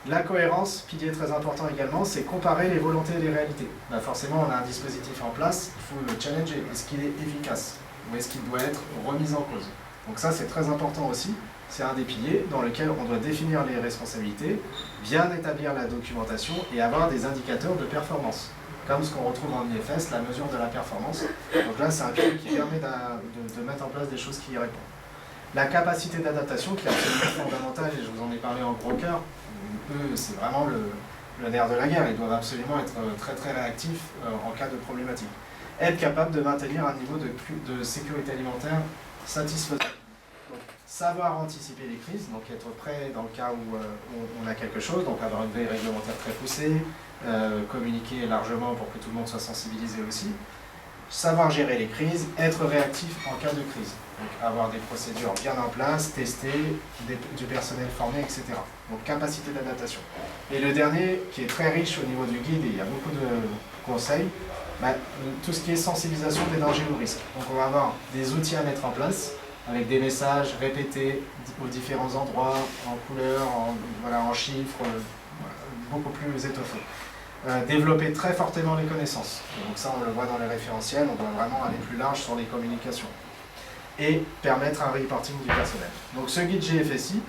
La cohérence, pilier très important également, c'est comparer les volontés et les réalités. Bah forcément, on a un dispositif en place, il faut le challenger. Est-ce qu'il est efficace? Ou est-ce qu'il doit être remis en cause? Donc ça, c'est très important aussi. C'est un des piliers dans lequel on doit définir les responsabilités, bien établir la documentation et avoir des indicateurs de performance. Comme ce qu'on retrouve en IFS, la mesure de la performance. Donc là, c'est un pilier qui permet de mettre en place des choses qui y répondent. La capacité d'adaptation, qui est absolument fondamentale, et je vous en ai parlé en gros cœur, eux, c'est vraiment le nerf de la guerre. Ils doivent absolument être très très réactifs en cas de problématique. Être capable de maintenir un niveau de sécurité alimentaire satisfaisant. Donc, savoir anticiper les crises, donc être prêt dans le cas où on a quelque chose, donc avoir une veille réglementaire très poussée, communiquer largement pour que tout le monde soit sensibilisé aussi. Savoir gérer les crises, être réactif en cas de crise. Donc avoir des procédures bien en place, tester, du personnel formé, etc. Donc capacité d'adaptation. Et le dernier, qui est très riche au niveau du guide, et il y a beaucoup de conseils, tout ce qui est sensibilisation des dangers ou risques. Donc on va avoir des outils à mettre en place, avec des messages répétés aux différents endroits, en couleurs, en chiffres, beaucoup plus étoffés. Développer très fortement les connaissances. Donc ça, on le voit dans les référentiels, on doit vraiment aller plus large sur les communications. Et permettre un reporting du personnel. Donc ce guide GFSI,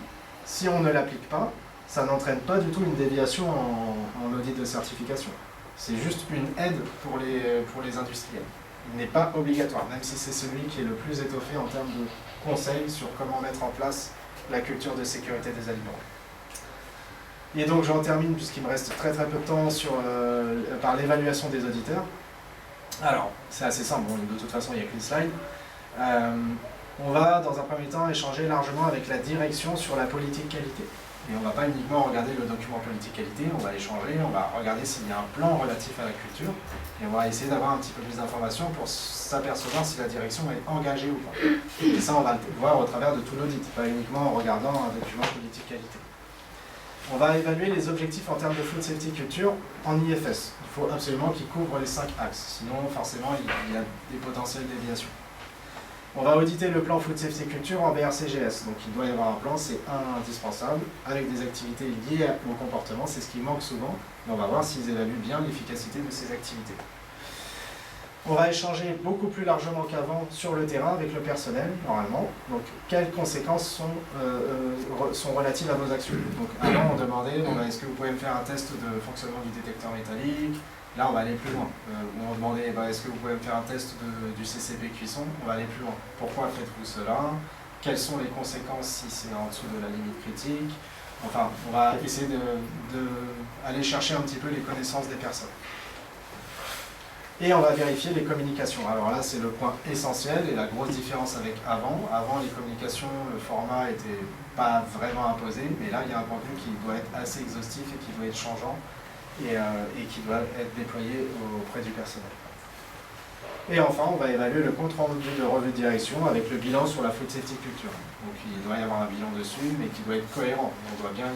si on ne l'applique pas, ça n'entraîne pas du tout une déviation en audit de certification. C'est juste une aide pour les industriels. Il n'est pas obligatoire, même si c'est celui qui est le plus étoffé en termes de conseils sur comment mettre en place la culture de sécurité des aliments. Et donc j'en termine, puisqu'il me reste très très peu de temps, par l'évaluation des auditeurs. Alors, c'est assez simple, bon, de toute façon il n'y a qu'une slide. On va dans un premier temps échanger largement avec la direction sur la politique qualité. Et on ne va pas uniquement regarder le document politique qualité, on va échanger, on va regarder s'il y a un plan relatif à la culture, et on va essayer d'avoir un petit peu plus d'informations pour s'apercevoir si la direction est engagée ou pas. Et ça, on va le voir au travers de tout l'audit, pas uniquement en regardant un document politique qualité. On va évaluer les objectifs en termes de food safety culture en IFS. Il faut absolument qu'ils couvrent les 5 axes, sinon forcément il y a des potentielles déviations. On va auditer le plan food safety culture en BRCGS, donc il doit y avoir un plan, c'est indispensable, avec des activités liées au comportement, c'est ce qui manque souvent, mais on va voir s'ils évaluent bien l'efficacité de ces activités. On va échanger beaucoup plus largement qu'avant sur le terrain avec le personnel, normalement. Donc, quelles conséquences sont relatives à nos actions? Donc, avant, on demandait, est-ce que vous pouvez me faire un test de fonctionnement du détecteur métallique? Là, on va aller plus loin. On demandait, est-ce que vous pouvez me faire un test du CCP cuisson? On va aller plus loin. Pourquoi faites-vous cela? Quelles sont les conséquences si c'est en dessous de la limite critique? Enfin, on va essayer d'aller chercher un petit peu les connaissances des personnes. Et on va vérifier les communications. Alors là, c'est le point essentiel et la grosse différence avec avant. Avant, les communications, le format n'était pas vraiment imposé, mais là, il y a un contenu qui doit être assez exhaustif et qui doit être changeant et qui doit être déployé auprès du personnel. Et enfin, on va évaluer le compte rendu de revue de direction avec le bilan sur la food safety culture. Donc il doit y avoir un bilan dessus, mais qui doit être cohérent. On doit bien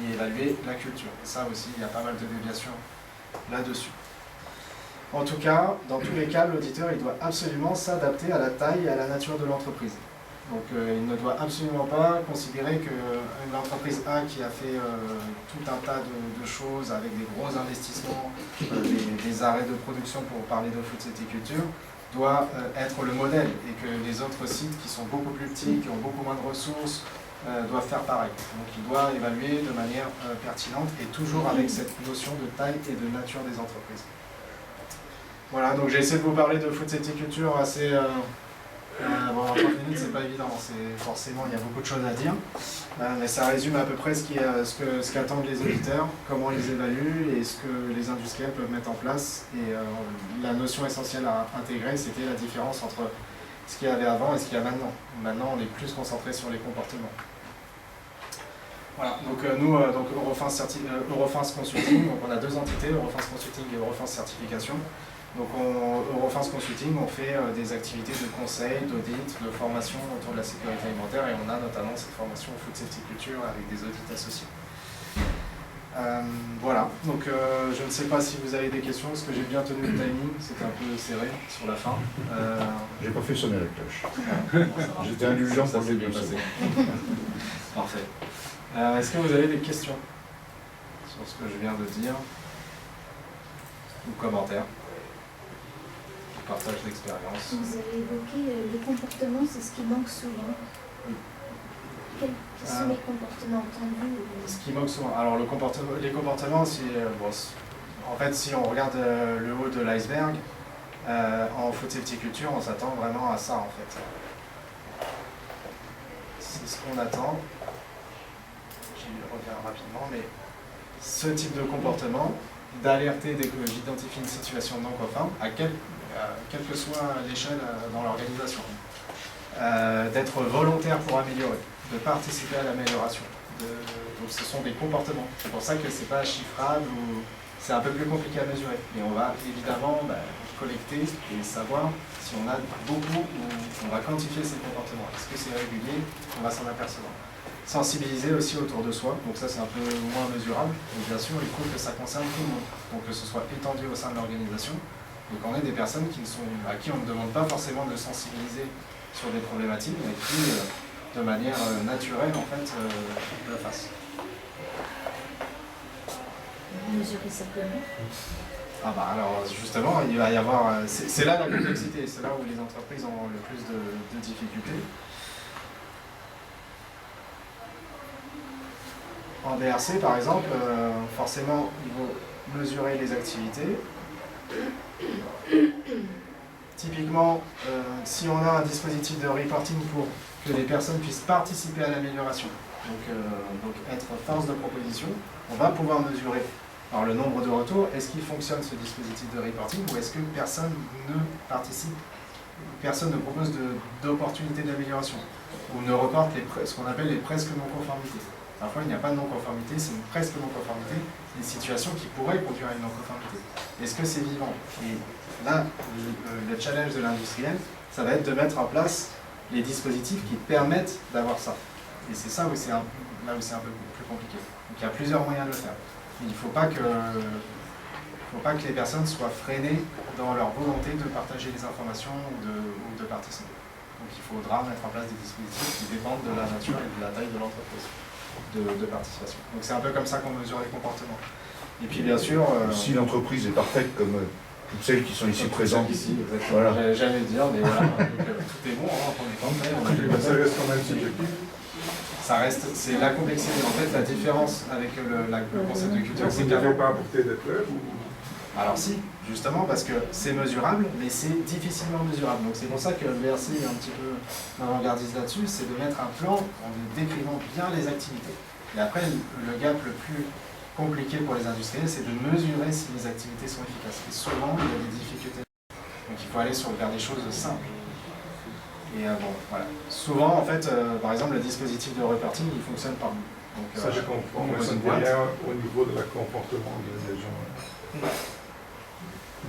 y évaluer la culture. Et ça aussi, il y a pas mal de déviations là-dessus. En tout cas, dans tous les cas, l'auditeur il doit absolument s'adapter à la taille et à la nature de l'entreprise. Donc il ne doit absolument pas considérer qu'une entreprise A qui a fait tout un tas de choses avec des gros investissements, des arrêts de production pour parler de food safety culture, doit être le modèle et que les autres sites qui sont beaucoup plus petits, qui ont beaucoup moins de ressources, doivent faire pareil. Donc il doit évaluer de manière pertinente et toujours avec cette notion de taille et de nature des entreprises. Voilà, donc j'ai essayé de vous parler de food safety culture assez... bon, en 30 minutes, c'est pas évident, forcément, il y a beaucoup de choses à dire, mais ça résume à peu près ce qu'attendent les auditeurs, comment ils évaluent et ce que les industriels peuvent mettre en place. Et la notion essentielle à intégrer, c'était la différence entre ce qu'il y avait avant et ce qu'il y a maintenant. Maintenant, on est plus concentré sur les comportements. Voilà, donc nous, Eurofins Consulting, donc on a deux entités, Eurofins Consulting et Eurofins Certification. Donc Eurofins Consulting, on fait des activités de conseil, d'audit, de formation autour de la sécurité alimentaire et on a notamment cette formation Food Safety Culture avec des audits associés. Voilà, donc je ne sais pas si vous avez des questions, parce que j'ai bien tenu le timing, c'était un peu serré sur la fin. J'ai pas fait sonner la cloche. J'étais indulgent pour le début. Parfait. Est-ce que vous avez des questions sur ce que je viens de dire ou commentaires? Partage d'expérience. Vous avez évoqué les comportements, c'est ce qui manque souvent. Oui. Quels sont les comportements entendus? Ce qui manque souvent. Alors les comportements, en fait, si on regarde le haut de l'iceberg, en food safety culture, on s'attend vraiment à ça en fait. C'est ce qu'on attend. J'y reviens rapidement, mais ce type de comportement, d'alerter dès que j'identifie une situation non conforme, quelle que soit l'échelle dans l'organisation, d'être volontaire pour améliorer, de participer à l'amélioration. Donc ce sont des comportements. C'est pour ça que ce n'est pas chiffrable ou c'est un peu plus compliqué à mesurer. Mais on va évidemment collecter et savoir si on a beaucoup ou on va quantifier ces comportements. Est-ce que c'est régulier? On va s'en apercevoir. Sensibiliser aussi autour de soi, donc ça c'est un peu moins mesurable, mais bien sûr il faut que ça concerne tout le monde, donc que ce soit étendu au sein de l'organisation, et qu'on ait des personnes à qui on ne demande pas forcément de sensibiliser sur des problématiques, mais qui de manière naturelle en fait le fassent. Mesurer simplement. Ah bah alors justement, il va y avoir, c'est là la complexité, c'est là où les entreprises ont le plus de difficultés. En DRC, par exemple, forcément, il faut mesurer les activités. Typiquement, si on a un dispositif de reporting pour que les personnes puissent participer à l'amélioration, donc être force de proposition, on va pouvoir mesurer alors, le nombre de retours. Est-ce qu'il fonctionne ce dispositif de reporting ou est-ce que personne ne participe, personne ne propose d'opportunités d'amélioration ou ne reporte ce qu'on appelle les presque non-conformités. Parfois, il n'y a pas de non-conformité, c'est une presque non-conformité, c'est une situation qui pourrait conduire à une non-conformité. Est-ce que c'est vivant? Et là, le challenge de l'industriel, ça va être de mettre en place les dispositifs qui permettent d'avoir ça. Et c'est ça où c'est un peu plus compliqué. Donc il y a plusieurs moyens de le faire. Il ne faut pas que les personnes soient freinées dans leur volonté de partager les informations ou de participer. Donc il faudra mettre en place des dispositifs qui dépendent de la nature et de la taille de l'entreprise. De participation. Donc c'est un peu comme ça qu'on mesure les comportements. Et puis bien sûr... si l'entreprise est parfaite comme toutes celles qui sont ici présentes. Ici, voilà. J'allais jamais dire, mais voilà, tout est bon, on est content. Ça reste quand même subjectif. Ça reste, c'est la complexité. En fait, la différence avec le concept de culture, c'est que vous n'avez pas apporté des preuves ou... Alors si, justement, parce que c'est mesurable, mais c'est difficilement mesurable. Donc c'est pour ça que le VRC est un petit peu avant-gardiste là-dessus, c'est de mettre un plan en décrivant bien les activités. Et après, le gap le plus compliqué pour les industriels, c'est de mesurer si les activités sont efficaces. Et souvent, il y a des difficultés. Donc il faut aller vers des choses simples. Et bon, voilà. Souvent, en fait, par exemple, le dispositif de reporting, il fonctionne pas. Donc, ça, je comprends. Mais c'est derrière au niveau de la comportement des gens.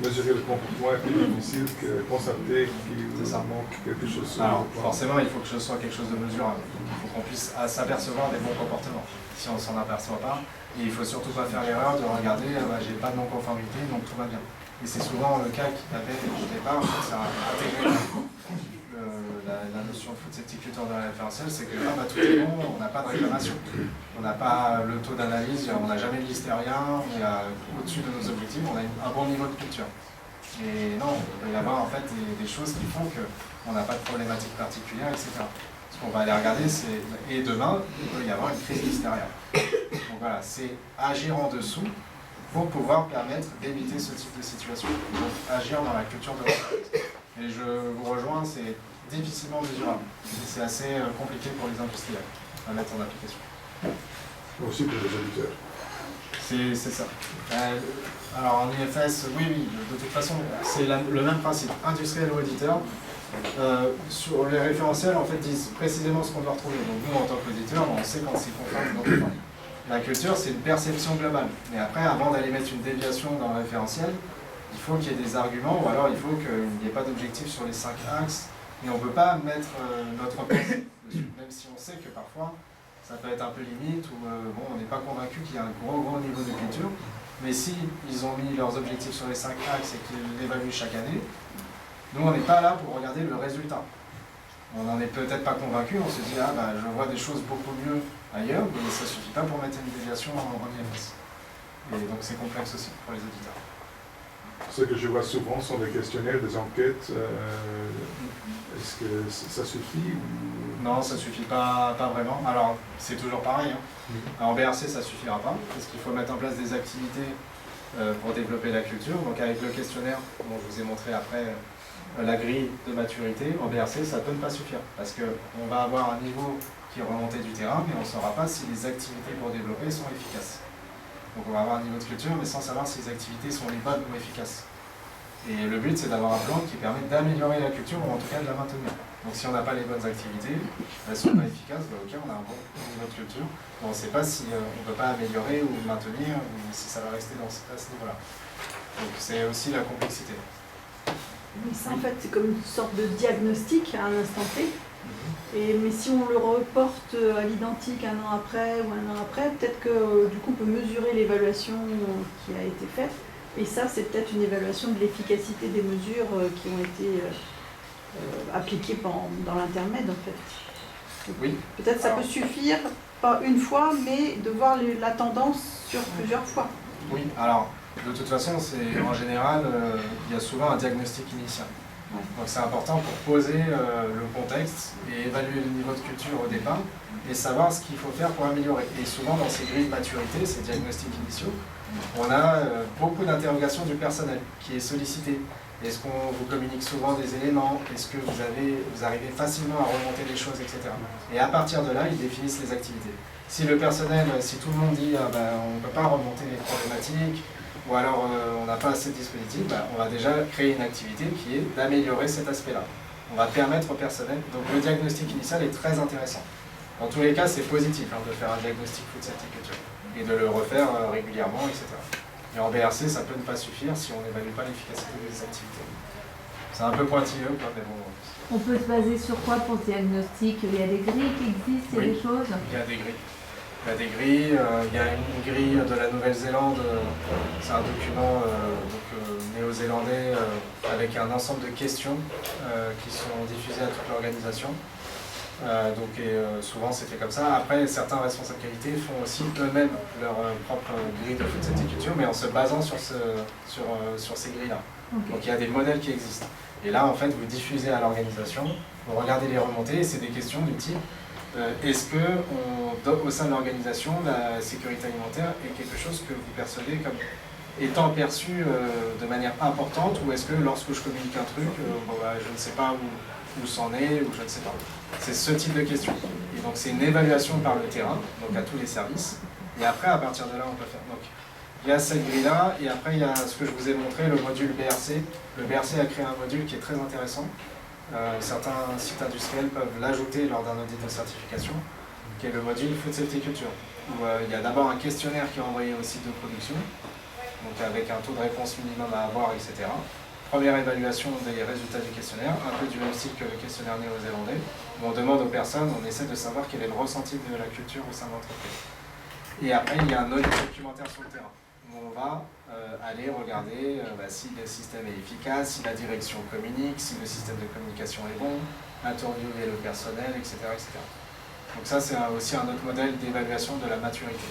Mesurer le comportement est plus difficile que constater qu'il C'est ça. manque quelque chose. sur Alors, le plan. forcément, il faut que ce soit quelque chose de mesurable. Il faut qu'on puisse s'apercevoir des bons comportements. Si on ne s'en aperçoit pas, et il ne faut surtout pas faire l'erreur de regarder, j'ai pas de non-conformité, donc tout va bien. Et c'est souvent le cas qui avait au départ, c'est intégrer la notion de food safety culture dans la référentielle, c'est que tout est bon, on n'a pas de réclamation. On n'a pas le taux d'analyse, on n'a jamais de listeria, on est au-dessus de nos objectifs, on a un bon niveau de culture. Et non, il peut y avoir en fait des choses qui font qu'on n'a pas de problématique particulière, etc. Ce qu'on va aller regarder, c'est, et demain, il peut y avoir une crise listeria. Donc voilà, c'est agir en dessous pour pouvoir permettre d'éviter ce type de situation. Donc agir dans la culture de l'entreprise. Et je vous rejoins, c'est difficilement mesurable. Et c'est assez compliqué pour les industriels à mettre en application. Aussi pour les auditeurs. C'est ça. Alors en IFS, oui, de toute façon, c'est le même principe. Industriel ou auditeur, sur les référentiels, en fait, disent précisément ce qu'on doit retrouver. Donc nous, en tant qu'auditeur, on sait quand c'est conforme ou non conforme. La culture, c'est une perception globale. Mais après, avant d'aller mettre une déviation dans le référentiel, il faut qu'il y ait des arguments, ou alors il faut qu'il n'y ait pas d'objectif sur les 5 axes. Mais on ne peut pas mettre notre pensée dessus, même si on sait que parfois, ça peut être un peu limite, ou on n'est pas convaincu qu'il y a un gros niveau de culture. Mais si ils ont mis leurs objectifs sur les 5 axes et qu'ils l'évaluent chaque année, nous on n'est pas là pour regarder le résultat. On n'en est peut-être pas convaincu, on se dit je vois des choses beaucoup mieux ailleurs, mais ça ne suffit pas pour mettre une déviation en IFS. Et donc c'est complexe aussi pour les auditeurs. Ce que je vois souvent sont des questionnaires, des enquêtes. Est-ce que ça suffit ou... Non, ça ne suffit pas vraiment. Alors, c'est toujours pareil. En BRC, ça ne suffira pas, parce qu'il faut mettre en place des activités pour développer la culture. Donc, avec le questionnaire, dont je vous ai montré après la grille de maturité, en BRC, ça peut ne pas suffire, parce qu'on va avoir un niveau qui est remonté du terrain, mais on ne saura pas si les activités pour développer sont efficaces. Donc, on va avoir un niveau de culture, mais sans savoir si les activités sont les bonnes ou efficaces. Et le but, c'est d'avoir un plan qui permet d'améliorer la culture, ou en tout cas de la maintenir. Donc si on n'a pas les bonnes activités, elles ne sont pas efficaces, ok, on a un bon niveau de culture, mais on ne sait pas si on ne peut pas améliorer ou maintenir, ou si ça va rester à ce niveau-là. Donc c'est aussi la complexité. Mais ça, en fait, c'est comme une sorte de diagnostic à un instant T. Mais si on le reporte à l'identique un an après ou un an après, peut-être que du coup on peut mesurer l'évaluation qui a été faite. Et ça, c'est peut-être une évaluation de l'efficacité des mesures qui ont été appliquées dans l'intermède, en fait. Donc, oui. Peut-être ça peut suffire, pas une fois, mais de voir la tendance sur plusieurs fois. Oui, alors, de toute façon, en général, il y a souvent un diagnostic initial. Ouais. Donc c'est important pour poser le contexte et évaluer le niveau de culture au départ et savoir ce qu'il faut faire pour améliorer. Et souvent, dans ces grilles de maturité, ces diagnostics initiaux, on a beaucoup d'interrogations du personnel qui est sollicité. Est-ce qu'on vous communique souvent des éléments? Est-ce que vous arrivez facilement à remonter des choses, etc. Et à partir de là, ils définissent les activités. Si le personnel, si tout le monde dit on ne peut pas remonter les problématiques, ou alors on n'a pas assez de dispositifs, on va déjà créer une activité qui est d'améliorer cet aspect-là. On va permettre au personnel. Donc le diagnostic initial est très intéressant. Dans tous les cas, c'est positif de faire un diagnostic food safety culture et de le refaire régulièrement, etc. Et en BRC, ça peut ne pas suffire si on n'évalue pas l'efficacité des activités. C'est un peu pointilleux, mais bon. On peut se baser sur quoi pour ce diagnostic? Il y a des grilles qui existent, il y a des choses? Il y a des grilles. Il y a des grilles, il y a une grille de la Nouvelle-Zélande, c'est un document néo-zélandais avec un ensemble de questions qui sont diffusées à toute l'organisation. Souvent c'est fait comme ça. Après, certains responsables qualité font aussi eux-mêmes leur propre grille de food safety culture, mais en se basant sur ces grilles-là. Okay. Donc il y a des modèles qui existent. Et là, en fait, vous diffusez à l'organisation, vous regardez les remontées, et c'est des questions du type est-ce que au sein de l'organisation, la sécurité alimentaire est quelque chose que vous percevez comme étant perçu de manière importante, ou est-ce que lorsque je communique un truc, je ne sais pas où c'en est, ou je ne sais pas. C'est ce type de questions. Et donc c'est une évaluation par le terrain, donc à tous les services. Et après, à partir de là, on peut faire. Donc, il y a cette grille-là, et après il y a ce que je vous ai montré, le module BRC. Le BRC a créé un module qui est très intéressant. Certains sites industriels peuvent l'ajouter lors d'un audit de certification, qui est le module Food Safety Culture, où il y a d'abord un questionnaire qui est envoyé au site de production, donc avec un taux de réponse minimum à avoir, etc. Première évaluation des résultats du questionnaire, un peu du même style que le questionnaire néo-zélandais, où on demande aux personnes, on essaie de savoir quel est le ressenti de la culture au sein de l'entreprise. Et après, il y a un audit documentaire sur le terrain, où on va aller regarder si le système est efficace, si la direction communique, si le système de communication est bon, interviewer le personnel, etc. etc. Donc ça, c'est aussi un autre modèle d'évaluation de la maturité.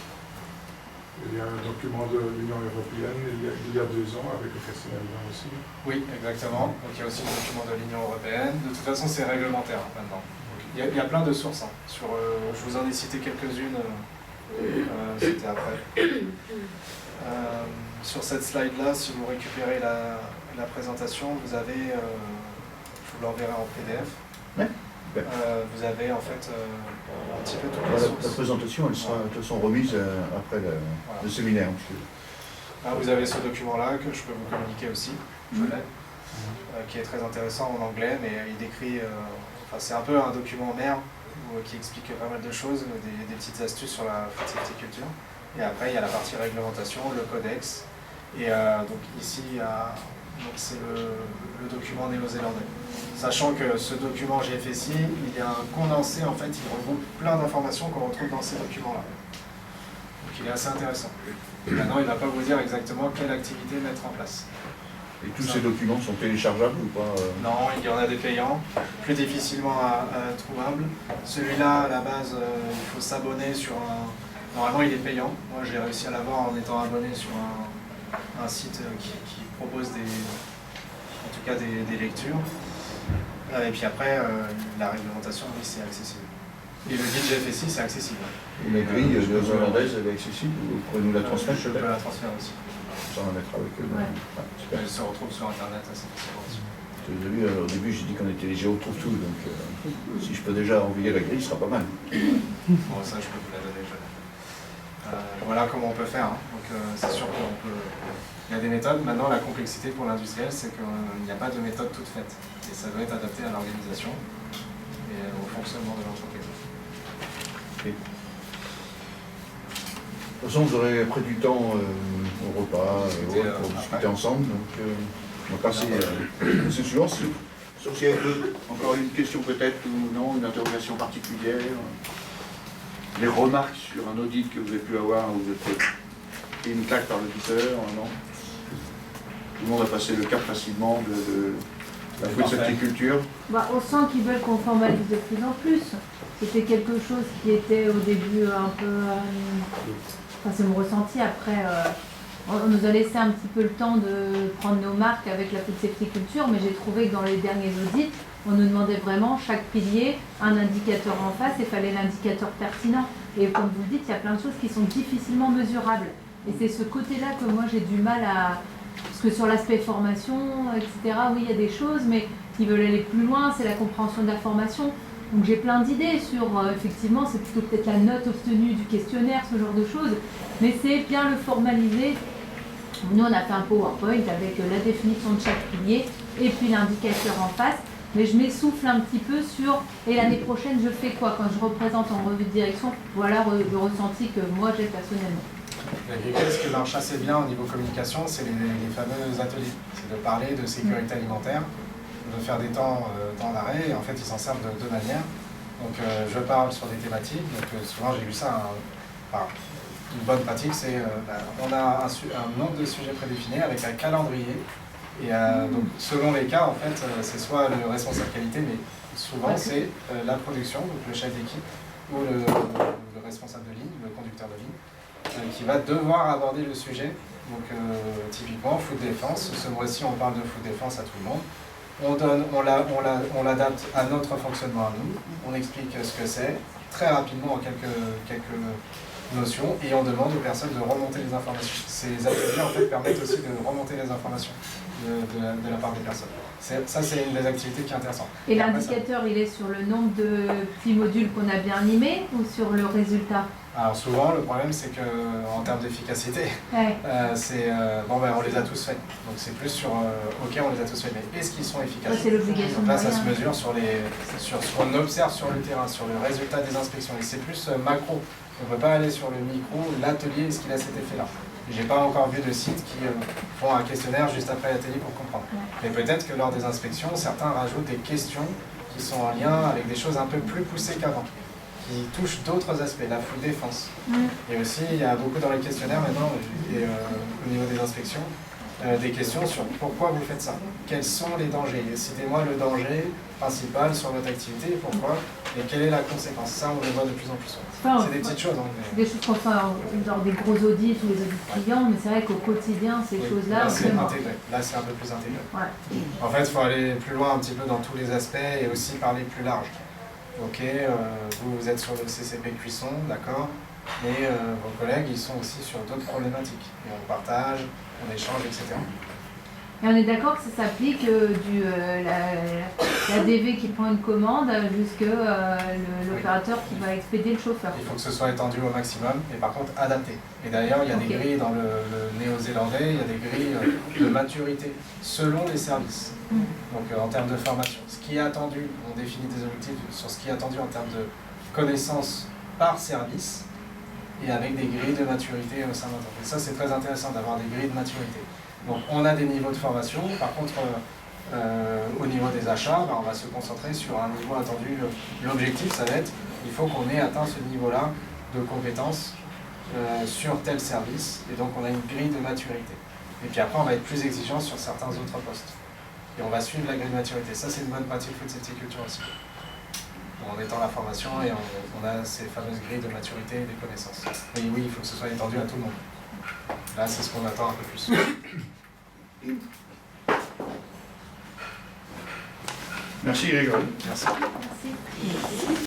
Il y a un document de l'Union européenne il y a 2 ans avec le questionnaire aussi. Oui, exactement. Donc il y a aussi le document de l'Union européenne. De toute façon, c'est réglementaire maintenant. Il y a plein de sources. Sur, je vous en ai cité quelques-unes. C'était après. Sur cette slide-là, si vous récupérez la présentation, vous avez, je vous l'enverrai en PDF. Ouais. Vous avez en fait un petit peu toutes les La sources. présentation, elle sera de toute façon remise après le séminaire. Là, vous avez ce document-là que je peux vous communiquer aussi, je l'ai, qui est très intéressant en anglais, mais il décrit, c'est un peu un document mère qui explique pas mal de choses, des petites astuces sur la food safety culture. Et après, il y a la partie réglementation, le codex, et donc ici, c'est le document néo-zélandais. Sachant que ce document GFSI, il est un condensé, en fait, il regroupe plein d'informations qu'on retrouve dans ces documents-là. Donc il est assez intéressant. Maintenant, il ne va pas vous dire exactement quelle activité mettre en place. Et tous ces documents sont téléchargeables ou pas Non, il y en a des payants, plus difficilement trouvables. Celui-là, à la base, il faut s'abonner sur un... Normalement, il est payant. Moi, j'ai réussi à l'avoir en étant abonné sur un site qui propose en tout cas des lectures. Et puis après, la réglementation, oui, c'est accessible. Et le guide GFSI, c'est accessible. Et la grille néo-zélandaise, elle est accessible? Vous pourrez nous la transmettre, je peux la transférer aussi. Ça, on la mettra avec eux. Ouais. Super. Elle se retrouve sur Internet assez facilement aussi. Vous avez vu, au début, j'ai dit qu'on était les Géo trouve tout, donc si je peux déjà envoyer la grille, ce sera pas mal. Bon, ça, je peux vous la donner. Voilà comment on peut faire. Donc, c'est sûr qu'on peut... Il y a des méthodes. Maintenant, la complexité pour l'industriel, c'est qu'il n'y a pas de méthode toute faite. Et ça doit être adapté à l'organisation et au fonctionnement de l'entreprise. Okay. De toute façon, vous aurez pris du temps au repas et autres pour discuter ensemble. Donc, on va passer à ce suivant. Sauf s'il y a encore une question peut-être ou non, une interrogation particulière. Les remarques sur un audit que vous avez pu avoir où vous êtes pris une claque par l'auditeur, non? Tout le monde a passé le cap facilement de la food safety culture. Bah, on sent qu'ils veulent qu'on formalise de plus en plus. C'était quelque chose qui était au début un peu... Enfin, c'est mon ressenti. Après, on nous a laissé un petit peu le temps de prendre nos marques avec la food safety culture, mais j'ai trouvé que dans les derniers audits, on nous demandait vraiment chaque pilier un indicateur en face et il fallait l'indicateur pertinent. Et comme vous le dites, il y a plein de choses qui sont difficilement mesurables. Et c'est ce côté-là que moi j'ai du mal à... Parce que sur l'aspect formation, etc., oui, il y a des choses, mais ils veulent aller plus loin, c'est la compréhension de la formation. Donc j'ai plein d'idées sur, effectivement, c'est plutôt peut-être la note obtenue du questionnaire, ce genre de choses, mais c'est bien le formaliser. Nous, on a fait un PowerPoint avec la définition de chaque pilier et puis l'indicateur en face. Mais je m'essouffle un petit peu sur « et l'année prochaine, je fais quoi ?» Quand je représente en revue de direction, voilà le ressenti que moi j'ai personnellement. Ce qui marche assez bien au niveau communication, c'est les fameux ateliers. C'est de parler de sécurité alimentaire, de faire des temps d'arrêt, et en fait ils s'en servent de deux manières. Donc je parle sur des thématiques, donc souvent j'ai vu ça, une bonne pratique, c'est on a un nombre de sujets prédéfinis avec un calendrier. Et donc, selon les cas, en fait, c'est soit le responsable qualité, mais souvent c'est la production, donc le chef d'équipe, ou le responsable de ligne, le conducteur de ligne, qui va devoir aborder le sujet. Donc, typiquement, food défense, ce mois-ci, on parle de food défense à tout le monde. On l'adapte à notre fonctionnement à nous, on explique ce que c'est, très rapidement en quelques notions, et on demande aux personnes de remonter les informations. Ces ateliers, en fait, permettent aussi de remonter les informations de la part des personnes. Ça, c'est une des activités qui est intéressante. Et l'indicateur, il est sur le nombre de petits modules qu'on a bien animés ou sur le résultat? Alors souvent, le problème, c'est qu'en termes d'efficacité, Ouais. on les a tous faits. Donc c'est plus sur, ok, on les a tous faits, mais est-ce qu'ils sont efficaces? Ouais, c'est l'obligation. Donc là, ça se mesure sur ce qu'on observe sur le terrain, sur le résultat des inspections. Et c'est plus macro. On ne peut pas aller sur le micro, l'atelier, est-ce qu'il a cet effet-là? J'ai pas encore vu de sites qui font un questionnaire juste après l'atelier pour comprendre. Mais peut-être que lors des inspections, certains rajoutent des questions qui sont en lien avec des choses un peu plus poussées qu'avant, qui touchent d'autres aspects, la full défense. Et aussi, il y a beaucoup dans les questionnaires maintenant, et au niveau des inspections, des questions sur pourquoi vous faites ça. Quels sont les dangers? Citez-moi le danger principal sur votre activité, pourquoi, et quelle est la conséquence. Ça, on le voit de plus en plus. C'est des petites choses. C'est des choses qu'on fait dans des gros audits ou des audits clients, mais c'est vrai qu'au quotidien, ces choses-là... Là, c'est vraiment... intégré. Là, c'est un peu plus intégré. Ouais. En fait, il faut aller plus loin un petit peu dans tous les aspects et aussi parler plus large. Ok, vous êtes sur le CCP cuisson, d'accord, mais vos collègues, ils sont aussi sur d'autres problématiques. Et on partage, on échange, etc. Et on est d'accord que ça s'applique la DV qui prend une commande jusqu'à l'opérateur qui va expédier le chauffeur. Il faut que ce soit étendu au maximum et par contre adapté. Et d'ailleurs, il y a des grilles dans le néo-zélandais, il y a des grilles de maturité selon les services. Donc en termes de formation. Ce qui est attendu, on définit des objectifs sur ce qui est attendu en termes de connaissances par service et avec des grilles de maturité au sein de l'entreprise. Ça, c'est très intéressant d'avoir des grilles de maturité. Donc on a des niveaux de formation, par contre au niveau des achats, on va se concentrer sur un niveau attendu. L'objectif, ça va être, il faut qu'on ait atteint ce niveau-là de compétences sur tel service, et donc on a une grille de maturité. Et puis après, on va être plus exigeant sur certains autres postes. Et on va suivre la grille de maturité. Ça, c'est une bonne pratique food safety culture aussi. En étant la formation, et on a ces fameuses grilles de maturité et des connaissances. Et oui, il faut que ce soit étendu à tout le monde. Là, c'est ce qu'on attend un peu plus. Merci Grégory. Merci. Merci.